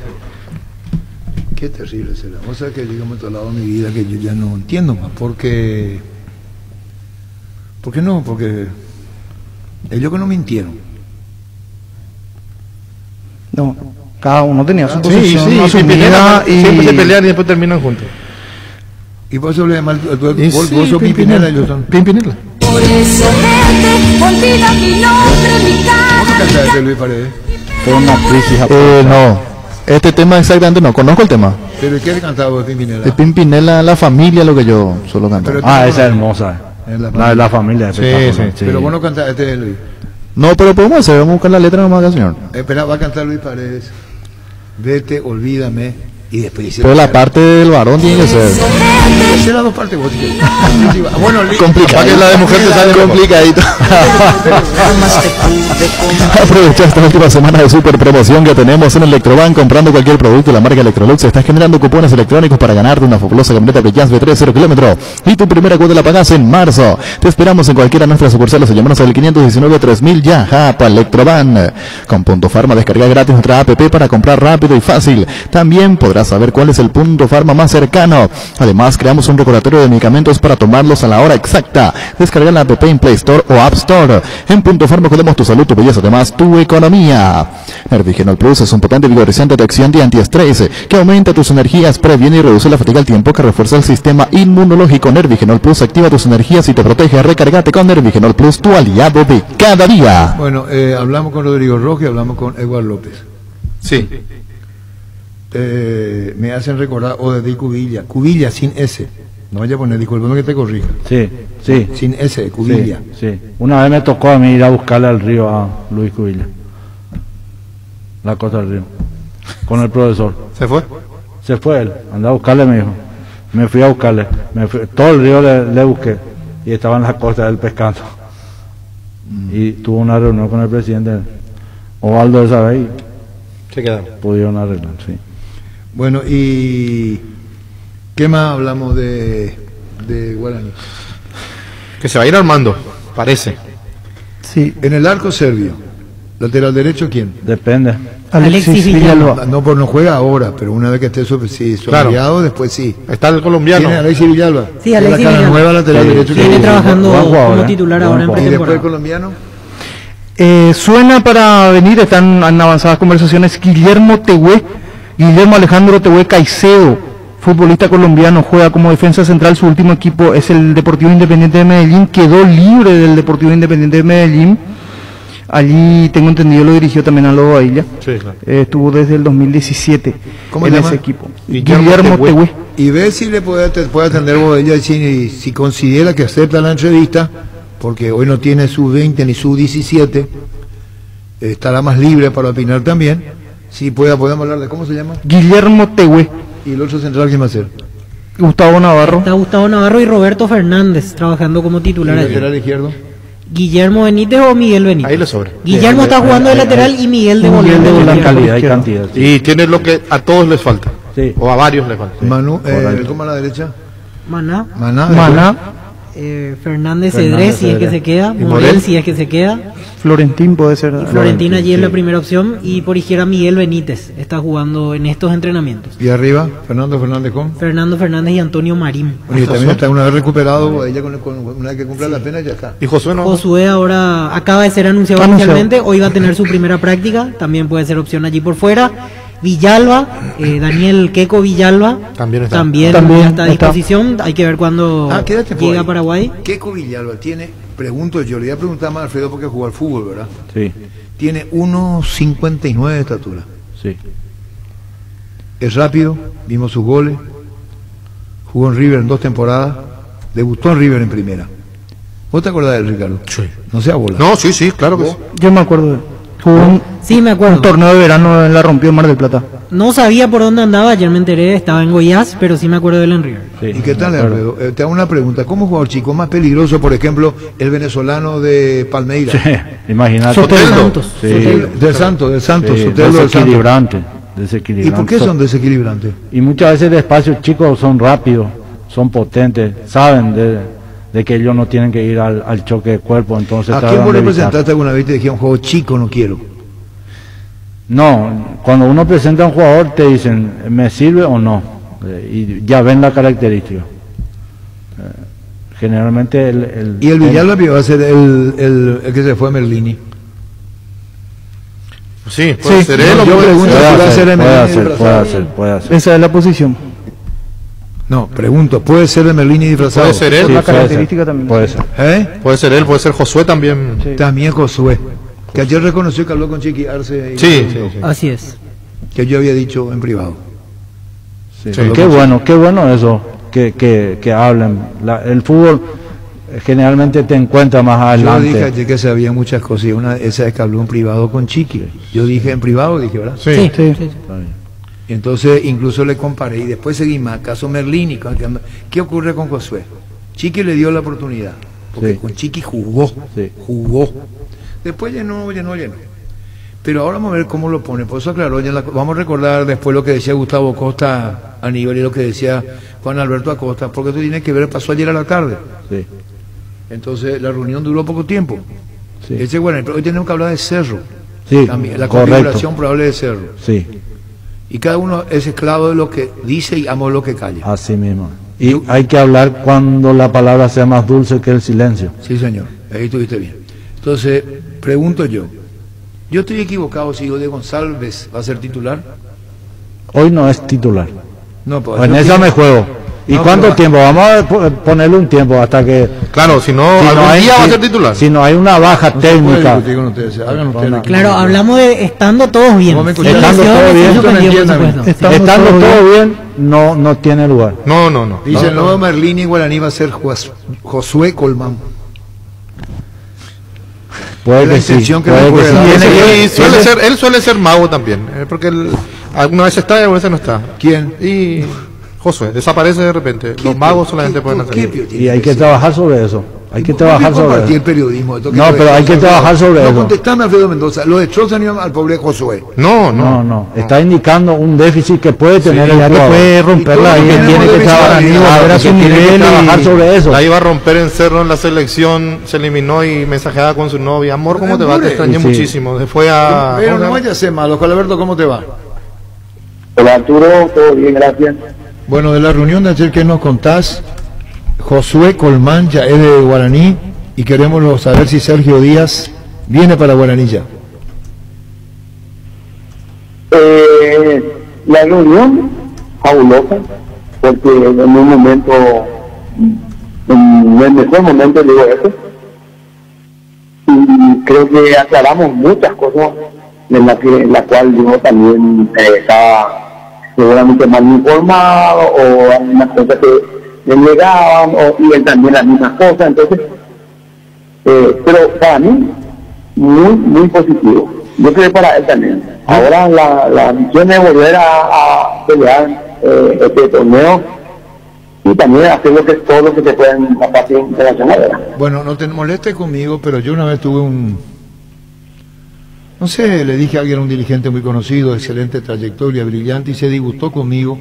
Qué terrible será. Vos sabés que llegamos a otro lado de mi vida que yo ya no entiendo más. Porque no, porque ellos que no mintieron. No, cada uno tenía su posición. Sí, Pimpinela, y siempre se pelean y después terminan juntos. Y por eso le llaman vos sos Pimpinela y yo son Pimpinela. Por eso vete, olvida mi nombre, mi cara. ¿Cómo cantaste, Luis Paredes? Fue una crisis. No, este tema exactamente no conozco el tema. ¿Pero qué cantaba vos, Pimpinela? De Pimpinela, la familia, lo que yo suelo cantar. Esa es hermosa. La de la familia. Sí. Pero vos no cantaste, Luis. No, pero podemos hacer, vamos a buscar la letra nomás acá, señor. Espera, va a cantar Luis Paredes. Vete, olvídame. Y después pero la parte del varón tiene que ser. Hacer las dos partes vos. Bueno, complicado. Para que la de mujer te sale complicadito. Aprovecha esta última semana de super promoción que tenemos en Electroban. Comprando cualquier producto de la marca Electrolux, estás generando cupones electrónicos para ganarte una fabulosa camioneta Brillanz B3 0 kilómetros. Y tu primera cuota la pagas en marzo. Te esperamos en cualquiera de nuestras sucursales o llámanos al 519-3000 ya. Japa Electroban. Con Punto Farma descarga gratis nuestra app para comprar rápido y fácil. También podrás saber cuál es el Punto Farma más cercano. Además, creamos un recordatorio de medicamentos para tomarlos a la hora exacta. Descarga la app en Play Store o App Store. En Punto Farma cuidamos tu salud, tu belleza, además tu economía. Nervigenol Plus es un potente vigorizante de acción de antiestrés que aumenta tus energías, previene y reduce la fatiga al tiempo, que refuerza el sistema inmunológico. Nervigenol Plus activa tus energías y te protege. Recárgate con Nervigenol Plus, tu aliado de cada día. Bueno, hablamos con Rodrigo Roque y hablamos con Eduardo López. Sí. Me hacen recordar de Cubilla sin S. No vaya a poner, disculpame que te corrija. Sí. Sin S, Cubilla. Sí. Una vez me tocó a mí ir a buscarle al río a Luis Cubilla. La costa del río. Con el profesor. ¿Se fue? Se fue él. Andaba a buscarle, me dijo. Me fui a buscarle. Todo el río le busqué. Y estaba en la costa del pescando. Y tuvo una reunión con el presidente Ovaldo esa vez y se quedaron. Pudieron arreglar, sí. Bueno, ¿y qué más hablamos de Guaraní? Que se va a ir armando, parece. Sí. En el arco serbio, lateral derecho, ¿quién? Depende. Alexis Villalba. No, no juega ahora, pero una vez que esté claro. Después sí. Está el colombiano. ¿Quién es Alexis Villalba? Sí, Alexis Villalba. Nueva lateral derecho. Viene trabajando como titular ahora en pretemporada. ¿Y después el colombiano? Suena para venir, están en avanzadas conversaciones, Guillermo Alejandro Tehué Caicedo, futbolista colombiano, juega como defensa central, su último equipo es el Deportivo Independiente de Medellín, quedó libre del Deportivo Independiente de Medellín, allí tengo entendido lo dirigió también a Lobo Ailla, sí, claro. Estuvo desde el 2017 en ese equipo. Guillermo Tehué. Y ve si te puede atender Boadilla y si considera que acepta la entrevista, porque hoy no tiene su 20 ni su 17, estará más libre para opinar también. Si podemos hablar de, ¿cómo se llama? Guillermo Tehué. ¿Y el otro central quién va a ser? Gustavo Navarro. Está Gustavo Navarro y Roberto Fernández trabajando como titular. ¿Y el lateral izquierdo? Guillermo Benítez o Miguel Benítez. Ahí le sobra. Guillermo está jugando de lateral y Miguel de volante. Calidad y cantidad. Sí. Y tiene lo que a todos les falta. Sí. O a varios les falta. Sí. ¿Cómo a la derecha? Maná. Fernández Cedrés, si es que se queda. Morel, si es que se queda. Florentín puede ser. Y Florentín allí es la primera opción. Y por izquierda Miguel Benítez está jugando en estos entrenamientos. Y arriba, Fernando Fernández Fernando Fernández y Antonio Marín. Y también está una vez recuperado, ella con una vez que cumpla la pena ya está. ¿Y Josué no? Josué ahora acaba de ser anunciado oficialmente. Hoy va a tener su primera práctica. También puede ser opción allí por fuera. Villalba, Daniel Queco Villalba, también está a disposición. Hay que ver cuándo llega a Paraguay. Queco Villalba tiene, pregunto yo, le voy a preguntar más a Alfredo porque jugó al fútbol, ¿verdad? Sí. Tiene 1.59 de estatura. Sí. Es rápido, vimos sus goles, jugó en River en 2 temporadas, debutó en River en primera. ¿Vos te acordás de él, Ricardo? Sí. No sea bola. No, sí, claro que sí. Yo me acuerdo de él. Sí, me acuerdo. Un torneo de verano la rompió en Mar del Plata. No sabía por dónde andaba, ayer me enteré, estaba en Goiás, pero sí me acuerdo del Henry. Sí, ¿y qué tal, Alfredo? Te hago una pregunta. ¿Cómo jugador chico más peligroso, por ejemplo, el venezolano de Palmeiras? Sí, imagínate. Soteldo. Sí. Del Santos. Sí, desequilibrante. ¿Y por qué son desequilibrantes? Y muchas veces de espacios chicos son rápidos, son potentes, saben de que ellos no tienen que ir al choque de cuerpo, entonces... ¿A quién vos representaste alguna vez y te dijeron un juego chico no quiero? No, cuando uno presenta a un jugador te dicen, ¿me sirve o no? Y ya ven la característica. Generalmente ¿Y el Villalba va a ser el que se fue Merlini? Sí, puede ser él. Yo pregunto si va a ser puede ser. Esa es la posición. No, pregunto, ¿puede ser Merlini disfrazado? Puede ser él. Sí, la característica también. Puede ser. Puede ser él, puede ser Josué también. Sí. También Josué. Que ayer reconoció que habló con Chiqui Arce. Sí. Así es. Que yo había dicho en privado. Sí. Qué bueno eso, que hablen. El fútbol generalmente te encuentra más adelante. Yo dije ayer que sabía muchas cosas y esa es que habló en privado con Chiqui. Yo dije en privado, ¿verdad? Sí. Y entonces incluso le comparé y después seguí más, caso Merlini. ¿Qué ocurre con Josué? Chiqui le dio la oportunidad, porque con Chiqui jugó. Después llenó. Pero ahora vamos a ver cómo lo pone. Por eso aclaró, vamos a recordar después lo que decía Gustavo Costa a nivel y lo que decía Juan Alberto Acosta, porque tú tienes que ver, pasó ayer a la tarde. Sí. Entonces la reunión duró poco tiempo. Sí. Ese, bueno, hoy tenemos que hablar de Cerro. Sí, también, la configuración probable de Cerro. Sí. Y cada uno es esclavo de lo que dice y amo lo que calla. Así mismo. Y hay que hablar cuando la palabra sea más dulce que el silencio. Sí, señor. Ahí estuviste bien. Entonces, pregunto yo estoy equivocado si digo de González va a ser titular. Hoy no es titular. No, pues, en esa me juego. ¿Y no, cuánto tiempo? Vamos a ponerle un tiempo hasta que... Claro, si no día va a ser titular. Si no hay una baja técnica. Claro, hablamos de estando todos bien. Estando todo bien, no tiene lugar. No. Dice el nuevo Merlini Guaraní va a ser Josué Colmán. Puede que sí. Él suele ser mago también, porque alguna vez está y alguna vez no está. ¿Quién? Y Josué desaparece de repente. Los magos solamente pueden hacer. Y hay que trabajar sobre eso. Hay que trabajar sobre eso. El periodismo, no, pero hay que trabajar sobre eso. No contestame, Alfredo Mendoza. Lo destrozan al pobre Josué. No. Está indicando un déficit que puede tener el jugador. Puede romperla y que tiene que trabajar sobre eso. La iba a romper en Cerro en la selección, se eliminó y mensajeaba con su novia. Amor, ¿cómo te va? Te extrañé muchísimo. Se fue a... Pero no vayas a ser malo. Juan Alberto, ¿cómo te va? Hola Arturo, todo bien, gracias. Bueno, de la reunión de ayer que nos contás, Josué Colmán ya es de Guaraní y queremos saber si Sergio Díaz viene para Guaraní ya. La reunión fabulosa, porque en un momento, en el mejor momento digo eso, y creo que aclaramos muchas cosas en la cual yo también estaba seguramente mal informado, o algunas cosas que le llegaban, y él también las mismas cosas. Entonces, pero para mí muy positivo. Yo creo que para él también. Ahora la misión es volver a pelear este torneo y también hacer todo lo que se pueda en la parte internacional. Bueno, no te molestes conmigo, pero yo una vez tuve no sé, le dije a alguien, un dirigente muy conocido, excelente trayectoria, brillante, y se disgustó conmigo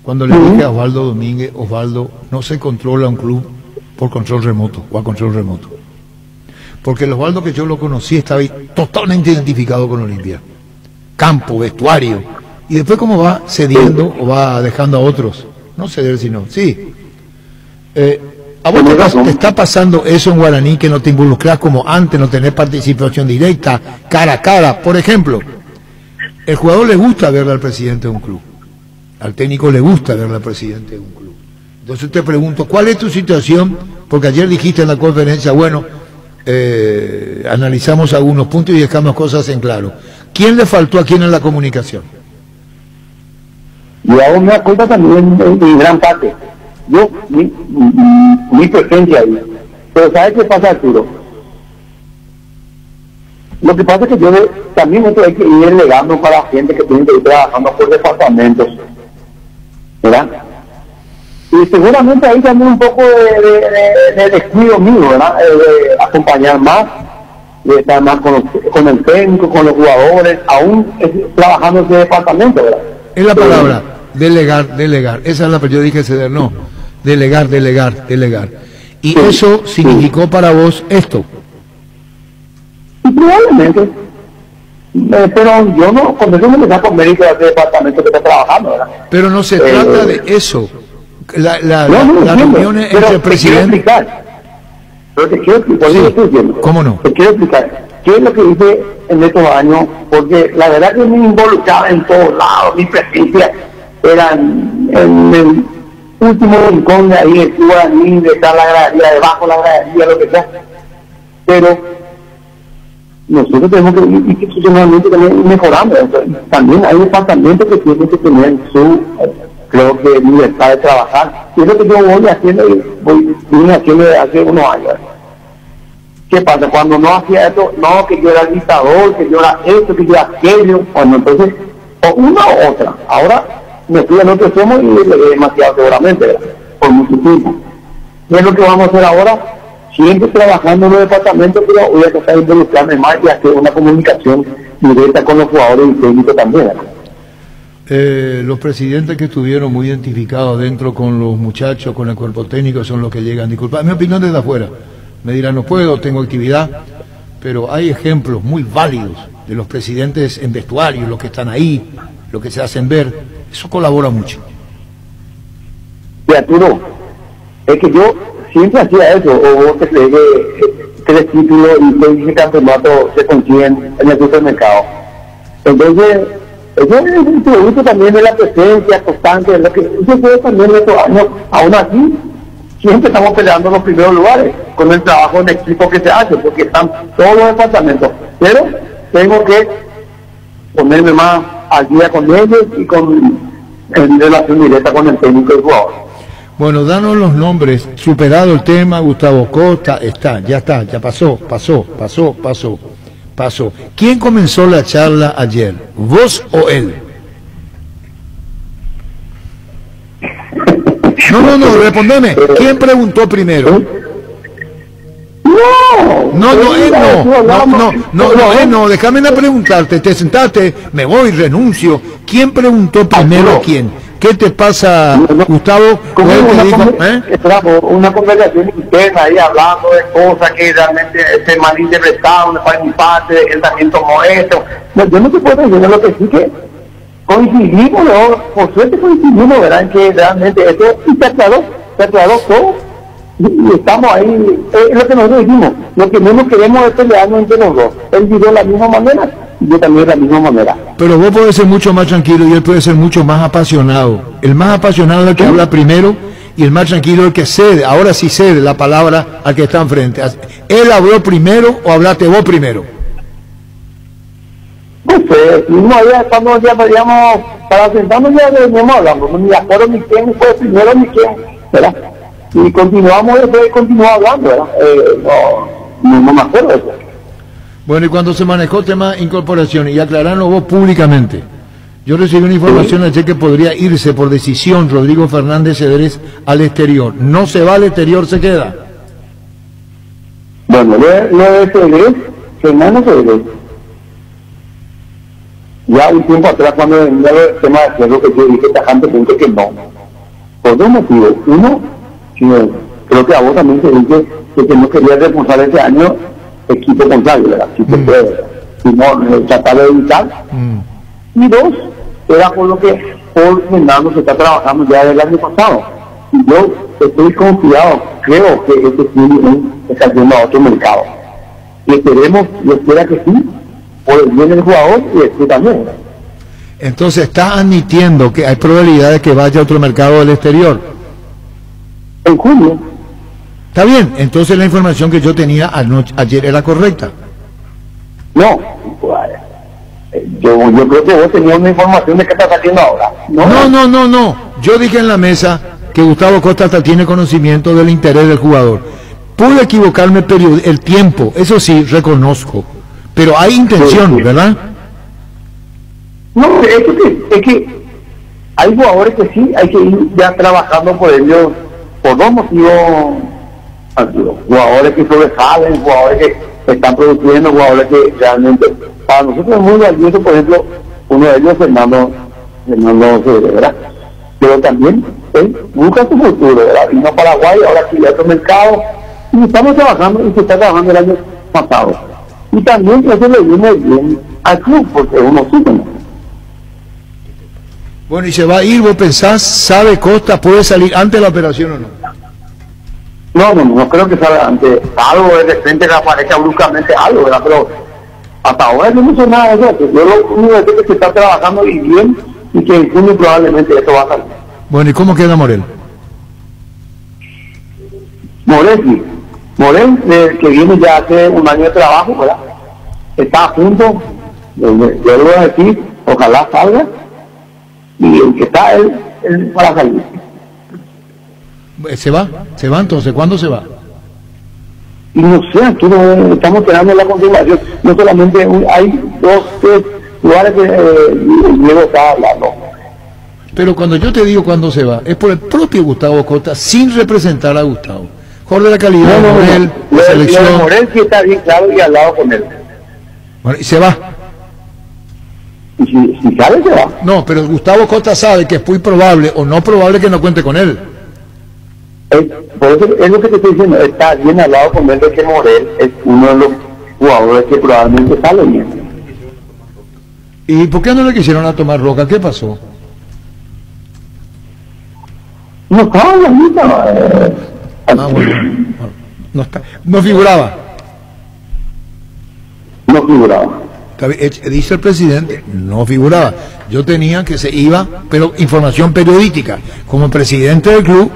cuando le dije a Osvaldo Domínguez: Osvaldo, no se controla un club por control remoto o a control remoto. Porque el Osvaldo que yo lo conocí estaba totalmente identificado con Olimpia. Campo, vestuario. Y después cómo va cediendo o va dejando a otros. No ceder, sino... Sí. ¿A vos te está pasando eso en Guaraní, que no te involucras como antes, no tenés participación directa, cara a cara? Por ejemplo, el jugador le gusta verle al presidente de un club, al técnico le gusta verle al presidente de un club. Entonces te pregunto, ¿cuál es tu situación? Porque ayer dijiste en la conferencia, bueno, analizamos algunos puntos y dejamos cosas en claro. ¿Quién le faltó a quién en la comunicación? Y hago una culpa también en gran parte. Yo, mi presencia ahí. Pero ¿sabes qué pasa, Arturo? Lo que pasa es que también esto hay que ir delegando para la gente que tiene que ir trabajando por departamentos, ¿verdad? Y seguramente ahí también un poco de descuido mío, ¿verdad? De acompañar más, de estar más con el técnico, con los jugadores, aún trabajando en ese departamento, ¿verdad? Es la palabra, delegar. Esa es la palabra, yo dije ceder, no. Delegar. Y sí, eso significó para vos esto. Y probablemente. Pero yo no, con eso no me saco mérito de ese departamento que está trabajando, ¿verdad? Pero no se trata de eso. Las reuniones entre el presidente. Pero te quiero explicar, sí, estoy diciendo. ¿Cómo no? Te quiero explicar qué es lo que hice en estos años, porque la verdad que me involucraba en todos lados, mi presencia era en el último rincón de ahí, el guaraní, de estar la gradería, debajo de la gradería, lo que sea. Pero nosotros tenemos que ir institucionalmente también mejorando. Entonces, también hay departamentos que tienen que tener su, creo que, libertad de trabajar. Y es lo que yo voy haciendo hace unos años. ¿Qué pasa? Cuando no hacía esto, no, que yo era el dictador, que yo era esto, que yo era aquello, bueno, entonces, o una u otra. Ahora me fui al otro extremo y le demasiado seguramente, ¿verdad? Por mucho tiempo. ¿Qué es lo que vamos a hacer ahora? Siempre trabajando en los departamentos, pero voy a tratar de involucrarme más y hacer una comunicación directa con los jugadores y técnicos también, ¿verdad? Los presidentes que estuvieron muy identificados dentro con los muchachos, con el cuerpo técnico, son los que llegan. Disculpa, mi opinión desde afuera. Me dirán, no puedo, tengo actividad, pero hay ejemplos muy válidos de los presidentes en vestuario, los que están ahí, los que se hacen ver. Eso colabora mucho. Sí, Arturo, es que yo siempre hacía eso, o vos te crees que 3 títulos y 6 vicecampeonatos se consiguen en el supermercado. Entonces, eso es un producto también de la presencia constante, de lo que se fue también estos años. Aún así, siempre estamos peleando en los primeros lugares con el trabajo en equipo que se hace, porque están todos los departamentos. Pero tengo que ponerme más al día con ellos y en relación directa con el técnico del jugador. Bueno, danos los nombres. Superado el tema, Gustavo Costa, ya pasó. ¿Quién comenzó la charla ayer? ¿Vos o él? No, respondeme. ¿Quién preguntó primero? No, déjame preguntarte. Te sentaste, me voy, renuncio. ¿Quién preguntó primero a quién? ¿Qué te pasa, Gustavo? Una conversación interna ahí hablando de cosas que realmente se malinterpretaron de mi parte, él también tomó esto. No, yo no te puedo decir lo que sí que coincidimos, ¿no? Por suerte coincidimos, ¿verdad? Que realmente esto se aclaró todo. Y estamos ahí, es lo que nosotros dijimos, lo que menos queremos es pelearnos entre los dos. Él vivió de la misma manera y yo también de la misma manera. Pero vos podés ser mucho más tranquilo y él puede ser mucho más apasionado. El más apasionado es el que habla primero y el más tranquilo es el que cede, ahora sí cede la palabra al que está enfrente. ¿Él habló primero o hablaste vos primero? No sé, cuando ya veíamos, para sentarnos ya veníamos hablando, no me acuerdo ni quién fue primero ni quién, ¿verdad? Y continuamos hablando, ¿verdad? No me acuerdo de eso. Bueno, y cuando se manejó tema incorporación y aclararlo vos públicamente, yo recibí una información ayer que podría irse por decisión Rodrigo Fernández Cedrés al exterior. ¿No se va al exterior, se queda? Bueno, lo de Cedrés, Fernando Cedrés, ya un tiempo atrás cuando venía el tema de hacerlo, que yo dije tajantemente que no. Por 2 motivos. Uno, creo que a vos también te dije que no quería reforzar ese año equipo contrario, ¿verdad? Si se puede, sino tratar de evitar. Y 2, era por lo que Paul Fernando se está trabajando ya desde el año pasado. Y yo estoy confiado, creo que este club está yendo a otro mercado. Y esperemos, yo espero que sí, por el bien del jugador y este también. Entonces, ¿estás admitiendo que hay probabilidad de que vaya a otro mercado del exterior? En junio. Está bien, entonces la información que yo tenía ayer era correcta. No, yo creo que vos tenías una información de qué estás haciendo ahora. No. Yo dije en la mesa que Gustavo Costa hasta tiene conocimiento del interés del jugador. Pude equivocarme el tiempo, eso sí, reconozco. pero hay intención, ¿verdad? No, es que hay jugadores que sí, hay que ir ya trabajando por ellos, por dos motivos. Jugadores que sobresalen, jugadores que están produciendo, jugadores que realmente, para nosotros es muy valioso, por ejemplo, uno de ellos, Fernando ¿verdad? Pero también él busca su futuro, ¿verdad? Vino a Paraguay, ahora aquí a otro mercado, y estamos trabajando, y se está trabajando el año pasado. Y también eso le viene bien al club, porque uno sube, ¿no? Bueno, y se va a ir, vos pensás, sabe Costa, puede salir antes de la operación o no? No creo que salga antes, algo de repente que aparezca bruscamente algo, ¿verdad? Pero hasta ahora no hizo nada de eso. Yo lo único que sé que se está trabajando y bien, y que en junio probablemente esto va a salir. Bueno, ¿y cómo queda Morel? Morel, que viene ya hace un año de trabajo, ¿verdad? Está a punto, yo lo voy a decir, ojalá salga, y el que está él para salir. ¿Se va entonces? ¿Cuándo se va? Y no sé, aquí no, estamos esperando la confirmación. No solamente hay 2, 3 lugares que Diego está hablando. Pero cuando yo te digo cuándo se va, es por el propio Gustavo Costa, sin representar a Gustavo. Jorge de la calidad de Morel, la selección. Morel sí está bien claro y al lado con él. Bueno, y se va. Y si sabe, se va. No, pero Gustavo Costa sabe que es muy probable o no probable que no cuente con él. Por eso es lo que te estoy diciendo, está bien al lado con él de que Morel es uno de los jugadores que probablemente sale bien. ¿Y por qué no le quisieron a Tomás Roca? ¿Qué pasó? No estaba en la lista. No figuraba. No figuraba. Dice el presidente, no figuraba. Yo tenía que se iba, pero información periodística, como presidente del club,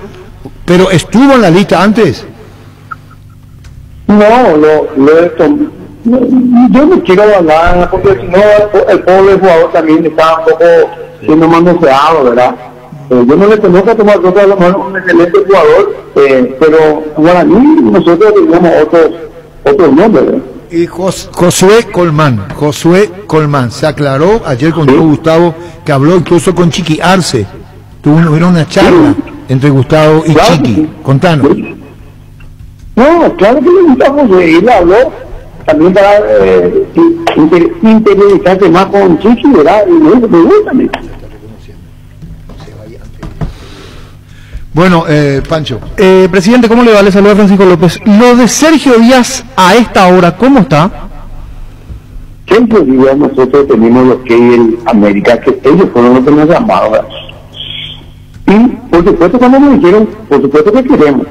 pero estuvo en la lista antes. No, yo no quiero hablar, porque si no, el pobre jugador también está un poco siendo manoseado, ¿verdad? Yo no le conozco a Tomás Roca, a lo mejor un excelente jugador, pero para mí nosotros teníamos otros nombres, ¿verdad? Y Josué Colmán, se aclaró ayer con Gustavo, que habló incluso con Chiqui Arce, tuvieron una charla entre Gustavo y Chiqui, contanos. No, claro que le gustamos, él habló también para interiorizarse más con Chiqui, ¿verdad? Y me gusta. Bueno, Pancho. Presidente, ¿cómo le va? Le saluda Francisco López. Lo de Sergio Díaz a esta hora, ¿cómo está? Siempre días nosotros tenemos lo que es el América, que ellos fueron los que nos llamaron, ¿verdad? Y por supuesto cuando nos dijeron, por supuesto que queremos.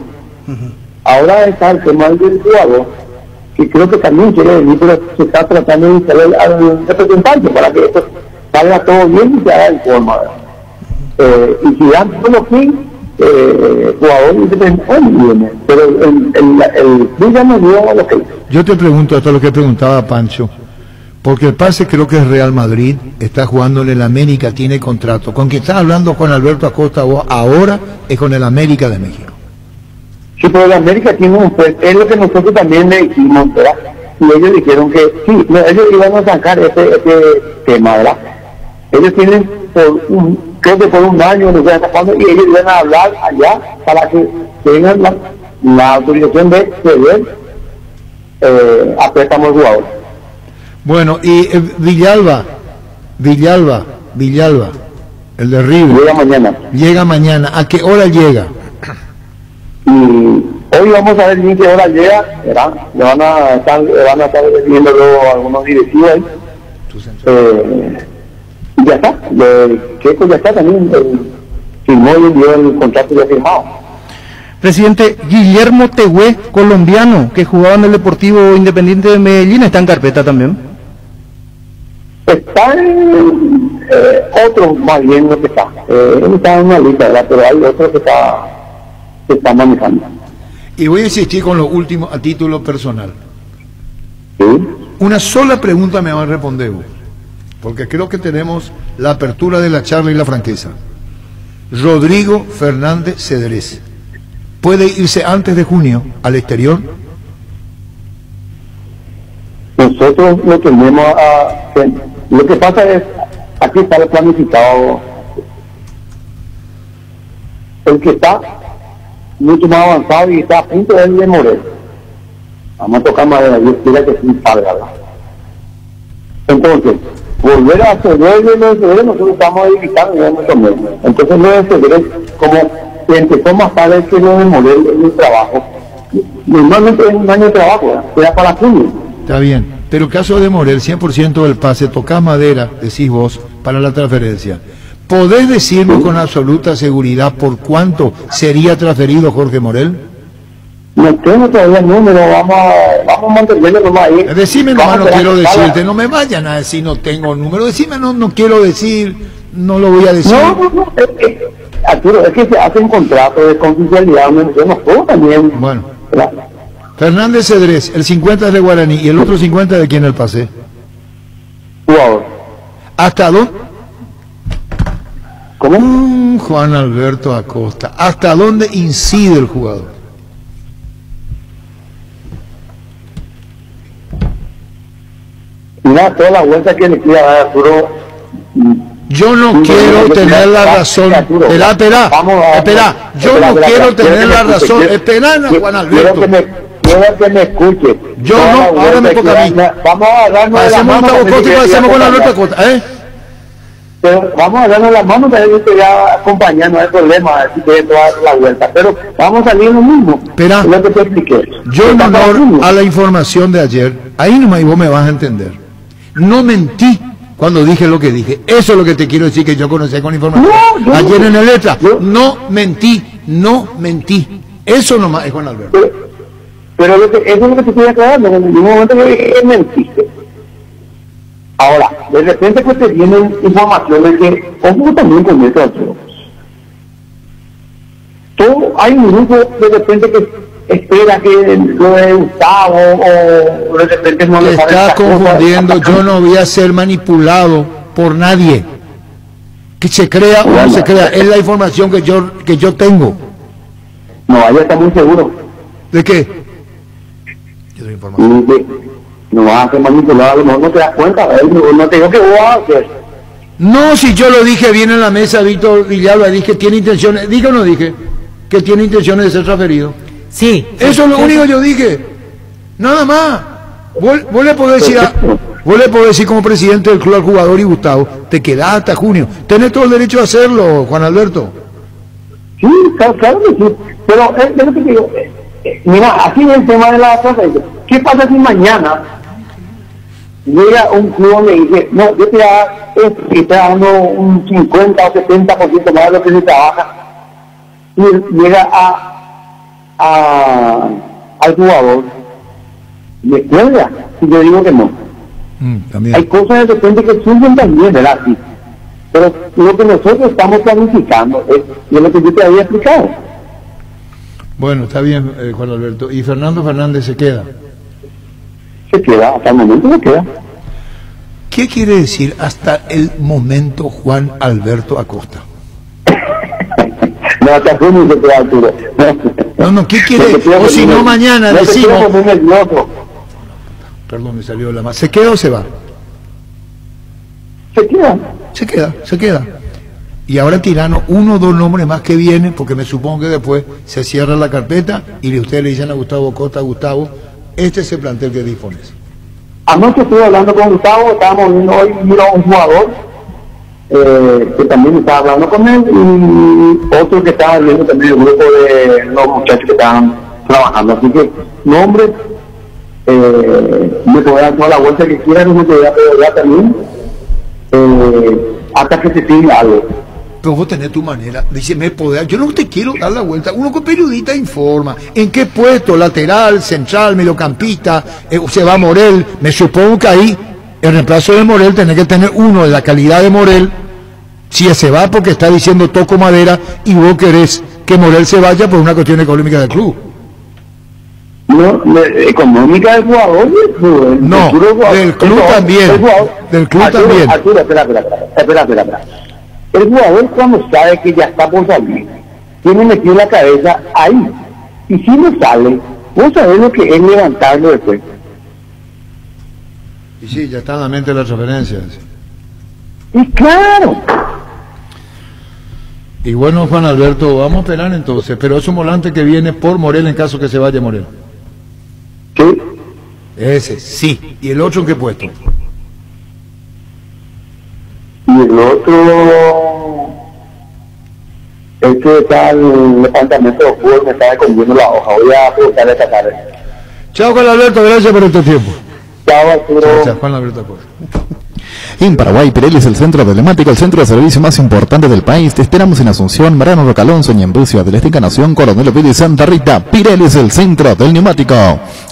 Ahora está el tema del jugador, que creo que también quiere venir, pero se está tratando de instalar al representante para que esto salga todo bien y se haga en forma, ¿verdad? Y si dan todo lo que jugador independiente viene, pero el club ya no dio lo que hizo. Yo te pregunto esto, lo que preguntaba Pancho, porque el pase creo que es Real Madrid, está jugando en el América, tiene contrato. Con quien está hablando con Alberto Acosta ahora es con el América de México. Sí, pero el América tiene es lo que nosotros también le dijimos, ¿verdad? Y ellos dijeron que sí, ellos iban a sacar este tema, ¿verdad? Ellos tienen creo que por un año, no sé hasta cuándo, y ellos iban a hablar allá para que tengan la autorización de ceder a préstamos al jugador. Bueno, y Villalba, el de River. Llega mañana. ¿A qué hora llega? Y hoy vamos a ver bien qué hora llega, ¿verdad? Le van a estar viendo luego algunos directivos ahí. Ya está, Keco ya está también, firmó y envió el contrato ya firmado. Presidente, Guillermo Tehué, colombiano, que jugaba en el Deportivo Independiente de Medellín, ¿está en carpeta también? Está en otro más bien lo que está. Él está en una lista, ¿verdad? Pero hay otro que está manejando. Y voy a insistir con lo último a título personal. ¿Sí? Una sola pregunta me va a responder vos, porque creo que tenemos la apertura de la charla y la franqueza. Rodrigo Fernández Cedrés, ¿puede irse antes de junio al exterior? No sé, nosotros lo tenemos lo que pasa es, aquí está el planificado, el que está mucho más avanzado y está a punto de morir. Vamos a tocar madera, Dios quiera que sí salga. Entonces, volver a febrero, nosotros estamos evitando mucho menos. Entonces, lo de febrero, como que empezó más tarde que lo de morir en el trabajo. Normalmente es un año de trabajo, queda para junio. Está bien, pero el caso de Morel, 100% del pase, tocás madera, decís vos, para la transferencia. ¿Podés decirnos con absoluta seguridad por cuánto sería transferido Jorge Morel? No tengo todavía el número, vamos a mantenerlo nomás ahí. Decime nomás, no quiero decirte, no me vayan a decir no tengo número, decime no quiero decir, no lo voy a decir. No, Arturo, es que se hace un contrato de confidencialidad, yo no puedo también. Bueno. Fernández Cedrés, el 50 es de Guaraní y el otro 50 de quién el pase. Jugador. ¿Hasta dónde? ¿Cómo? Juan Alberto Acosta. ¿Hasta dónde incide el jugador? Mira, toda la vuelta que le quiera dar Arturo. Yo no quiero tener la razón. Espera. Yo no quiero tener la razón. Espera, Juan Alberto. Quiero que me escuche. Yo no, ahora me toca a mí. Vamos a darnos la mano. Hacemos con Alberto Acosta, Pero vamos a darnos las manos, pero yo te voy a acompañar, no hay problema, si quieres toda la vuelta. Pero vamos a salir lo mismo. Espera. Lo que te expliqué. Yo en honor a la información de ayer, ahí nomás y vos me vas a entender. No mentí cuando dije lo que dije. Eso es lo que te quiero decir, que yo conocí con información. Ayer en el letra. No mentí. Eso nomás es Juan Alberto. Pero eso es lo que te estoy aclarando. En ningún momento que mentiste. Ahora, de repente pues te vienen informaciones que, ojo también con esto, todo, hay un grupo de repente que espera que lo de Gustavo o de repente no le parece. Estás confundiendo, yo no voy a ser manipulado por nadie. Que se crea o no se crea, es la información que yo tengo. No, ahí está muy seguro. ¿De qué? Yo doy información. No vas a ser manipulado, a lo mejor no te das cuenta, no te digo que vos vas a hacer. No, si yo lo dije bien en la mesa, Víctor Villalba, dije que tiene intenciones, ¿dije o no dije? Que tiene intenciones de ser transferido. Sí. Eso es lo único que yo dije. Nada más. Vos le podés decir como presidente del club al jugador y Gustavo, te quedás hasta junio. Tenés todo el derecho a hacerlo, Juan Alberto. Sí, claro que sí. Pero es lo que te digo. Mira, así es el tema de la transferencia. ¿Qué pasa si mañana llega un club y me dice, no, yo te estoy dando un 50 o 70% más de lo que se trabaja, y llega al jugador, me cuelga si yo digo que no? Hay cosas de repente que surgen también, ¿verdad? Sí. Pero lo que nosotros estamos planificando es lo que yo te había explicado. Bueno, está bien, Juan Alberto. ¿Y Fernando Fernández se queda? Se queda, hasta el momento se queda. ¿Qué quiere decir hasta el momento Juan Alberto Acosta? No, hasta junio se queda, Arturo. No, ¿qué quiere? O si no, mañana decimos... Perdón, me salió la más. ¿Se queda o se va? Se queda. Y ahora Tirano, 1 o 2 nombres más que vienen, porque me supongo que después se cierra la carpeta y ustedes le dicen a Gustavo Costa, Gustavo, este es el plantel que dispones. Anoche estuve hablando con Gustavo, estábamos viendo hoy un jugador que también estaba hablando con él y otro que estaba viendo también el grupo de los muchachos que estaban trabajando. Así que, nombres, me puede dar toda la vuelta que quiera, no me puede dar también, hasta que se tire algo. Pero vos tenés tu manera, dice, yo no te quiero dar la vuelta. Uno con periodista informa, ¿en qué puesto? Lateral, central, mediocampista, se va Morel. Me supongo que ahí, el reemplazo de Morel, tenés que tener uno de la calidad de Morel. Si se va porque está diciendo toco madera y vos querés que Morel se vaya por una cuestión económica del club. No, económica del jugador. No, del club también. Del club también. Arturo, espera. El jugador, cuando sabe que ya está por salir, tiene metido la cabeza ahí. Y si no sale, vos sabés lo que es levantarlo después. Y sí, ya está en la mente las referencias. Y claro. Y bueno, Juan Alberto, vamos a esperar entonces, pero es un volante que viene por Morel en caso que se vaya Morel. Sí. Ese, sí. ¿Y el otro en qué puesto? Y el otro, el que está en el departamento de fútbol, me está escondiendo la hoja. Voy a preguntarle esta tarde. Chao, Juan Alberto, gracias por este tiempo. Chao, Arturo. Chao, Juan Alberto. En Paraguay, Pirelli es el centro telemático, el centro de servicio más importante del país. Te esperamos en Asunción, Mariano Rocalonso, Ñemby, Ciudad del Este, Encarnación, Coronel Oviedo y Santa Rita. Pirelli es el centro del neumático.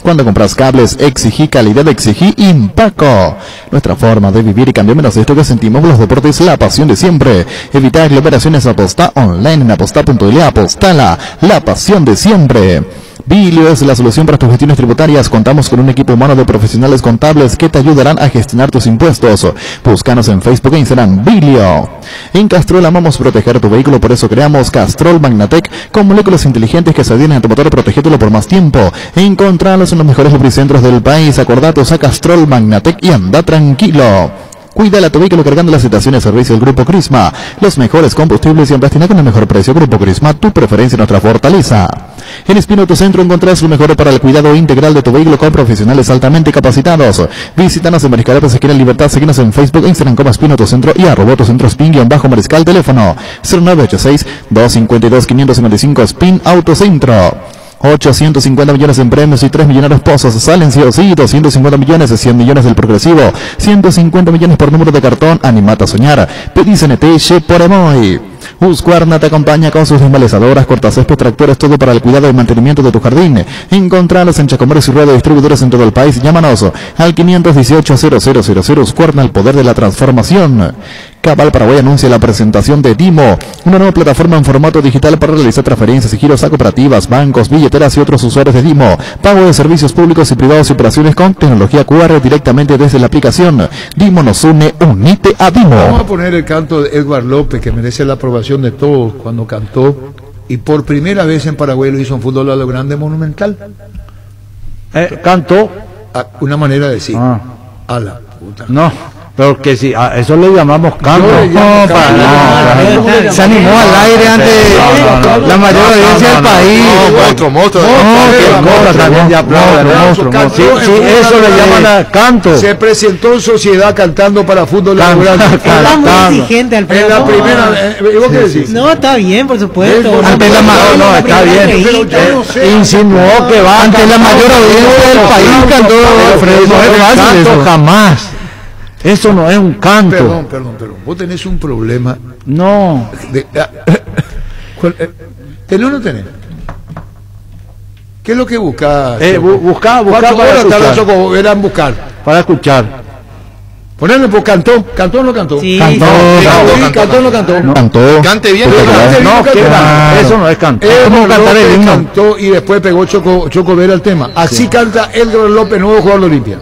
Cuando compras cables, exigí calidad, exigí Impaco. Nuestra forma de vivir y cambiamos esto que sentimos los deportes, la pasión de siempre. Evita aglomeraciones, apostá online en apostá.le, apostala, la pasión de siempre. Bilio es la solución para tus gestiones tributarias. Contamos con un equipo humano de profesionales contables que te ayudarán a gestionar tus impuestos. Búscanos en Facebook e Instagram, Bilio. En Castrol amamos proteger tu vehículo, por eso creamos Castrol Magnatec con moléculas inteligentes que se adhieren a tu motor protegiéndolo por más tiempo. Encontralos en los mejores lubricentros del país. Acordate, usa Castrol Magnatec y anda tranquilo. Cuida tu vehículo cargando las estaciones de servicio del Grupo Crisma. Los mejores combustibles y en con el mejor precio. Grupo Crisma, tu preferencia, nuestra fortaleza. En Espino Autocentro encontrarás lo mejor para el cuidado integral de tu vehículo con profesionales altamente capacitados. Visítanos en Mariscal López, esquina Libertad. Síguenos en Facebook, Instagram como Espino Autocentro y @Autocentro Spin-Mariscal. Teléfono 0986-252-555 Spin Autocentro. 850 millones en premios y 3 millonarios pozos. Salen sí o sí, 250 millones, 100 millones del progresivo, 150 millones por número de cartón. Animate a soñar. Pedí CNT por Emoy. Husqvarna te acompaña con sus desmalezadoras, cortacésped, tractores, todo para el cuidado y mantenimiento de tu jardín. Encontralos en Chacomeros y Rueda de distribuidores en todo el país. Llámanos al 518-0000. Husqvarna, el poder de la transformación. Cabal Paraguay anuncia la presentación de Dimo, una nueva plataforma en formato digital para realizar transferencias y giros a cooperativas, bancos, billeteras y otros usuarios de Dimo. Pago de servicios públicos y privados y operaciones con tecnología QR directamente desde la aplicación. Dimo nos une, unite a Dimo. Vamos a poner el canto de Edward López, que merece la aprobación de todos cuando cantó, y por primera vez en Paraguay lo hizo en fútbol a lo grande Monumental. Cantó. Una manera de decir. A la puta. No. Pero que sí, a eso le llamamos canto. Se animó al aire ante la mayor audiencia del país. Monstruo. También ya monstruo. Sí, eso le llaman a canto. Se presentó en sociedad cantando para fútbol. Está muy exigente, Alfredo. En la primera, ¿vos qué decís? No, está bien, por supuesto. Ante la mayor, no, está bien. Insinuó que va ante la mayor audiencia del país cantó Alfredo. No es fácil eso, jamás. Eso no es un canto. Perdón. Vos tenés un problema. No. ¿Tenés o no tenés? ¿Qué es lo que buscás? Buscá para buscar. Para escuchar. Ponerle por cantó o no cantó. Sí, cantó o no cantó. Cantó. Cante bien. Eso no es canto. ¿Cómo cantar el himno? Cantó y después pegó Choco Vera el tema. Así canta Edgar López, nuevo jugador de Olimpia.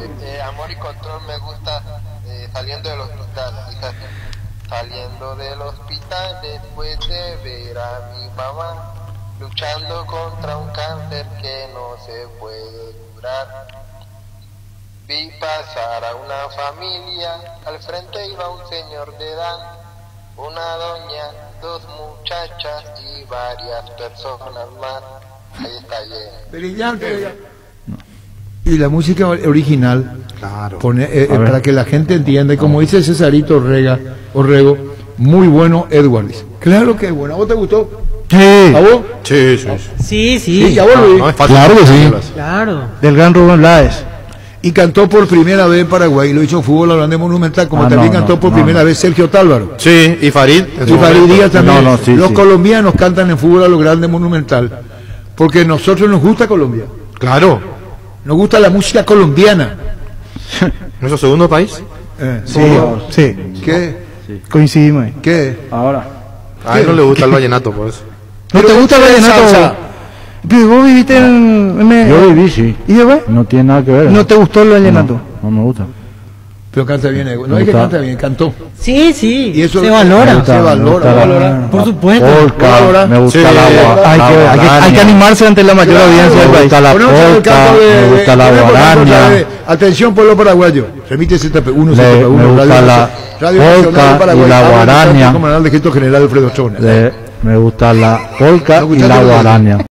Saliendo del hospital después de ver a mi mamá luchando contra un cáncer que no se puede curar. Vi pasar a una familia, al frente iba un señor de edad, una doña, 2 muchachas y varias personas más. Ahí está bien. Brillante. Y la música original, claro, para que la gente entienda, y como dice Cesarito Orrego, muy bueno Edwards. Claro que es bueno. ¿A vos te gustó? Sí. ¿A vos? Sí. ¿Y a vos, Luis? Claro que sí. Claro. Del gran Rubén Blades. Y cantó por primera vez en Paraguay, lo hizo en fútbol grande Monumental, como también cantó por primera vez Sergio Tálvaro. Sí, y Farid. Y Farid Díaz también. Los sí. colombianos cantan en fútbol a lo grande Monumental, porque a nosotros nos gusta Colombia. Claro. Nos gusta la música colombiana. ¿Nuestro segundo país? Sí. ¿Qué? Sí. Coincidimos ahí. ¿Qué? Ahora. A él no le gusta el vallenato, por eso. ¿No te gusta el vallenato? Pero vos viviste en... Yo viví, sí. ¿Y después? No tiene nada que ver. ¿No te gustó el vallenato? No me gusta. Pero canta bien, no es que canta bien, cantó. Sí, sí, y eso se valora. Se valora. Por supuesto. Polka, me gusta hay que animarse ante la mayor audiencia del país. Me gusta la polka, me gusta la guaraña. Atención, pueblo paraguayo. Remite ZP1, ZP1. Me gusta la polka y la guaraña. Comandante General Alfredo Chona. Me gusta la polka y la guaraña.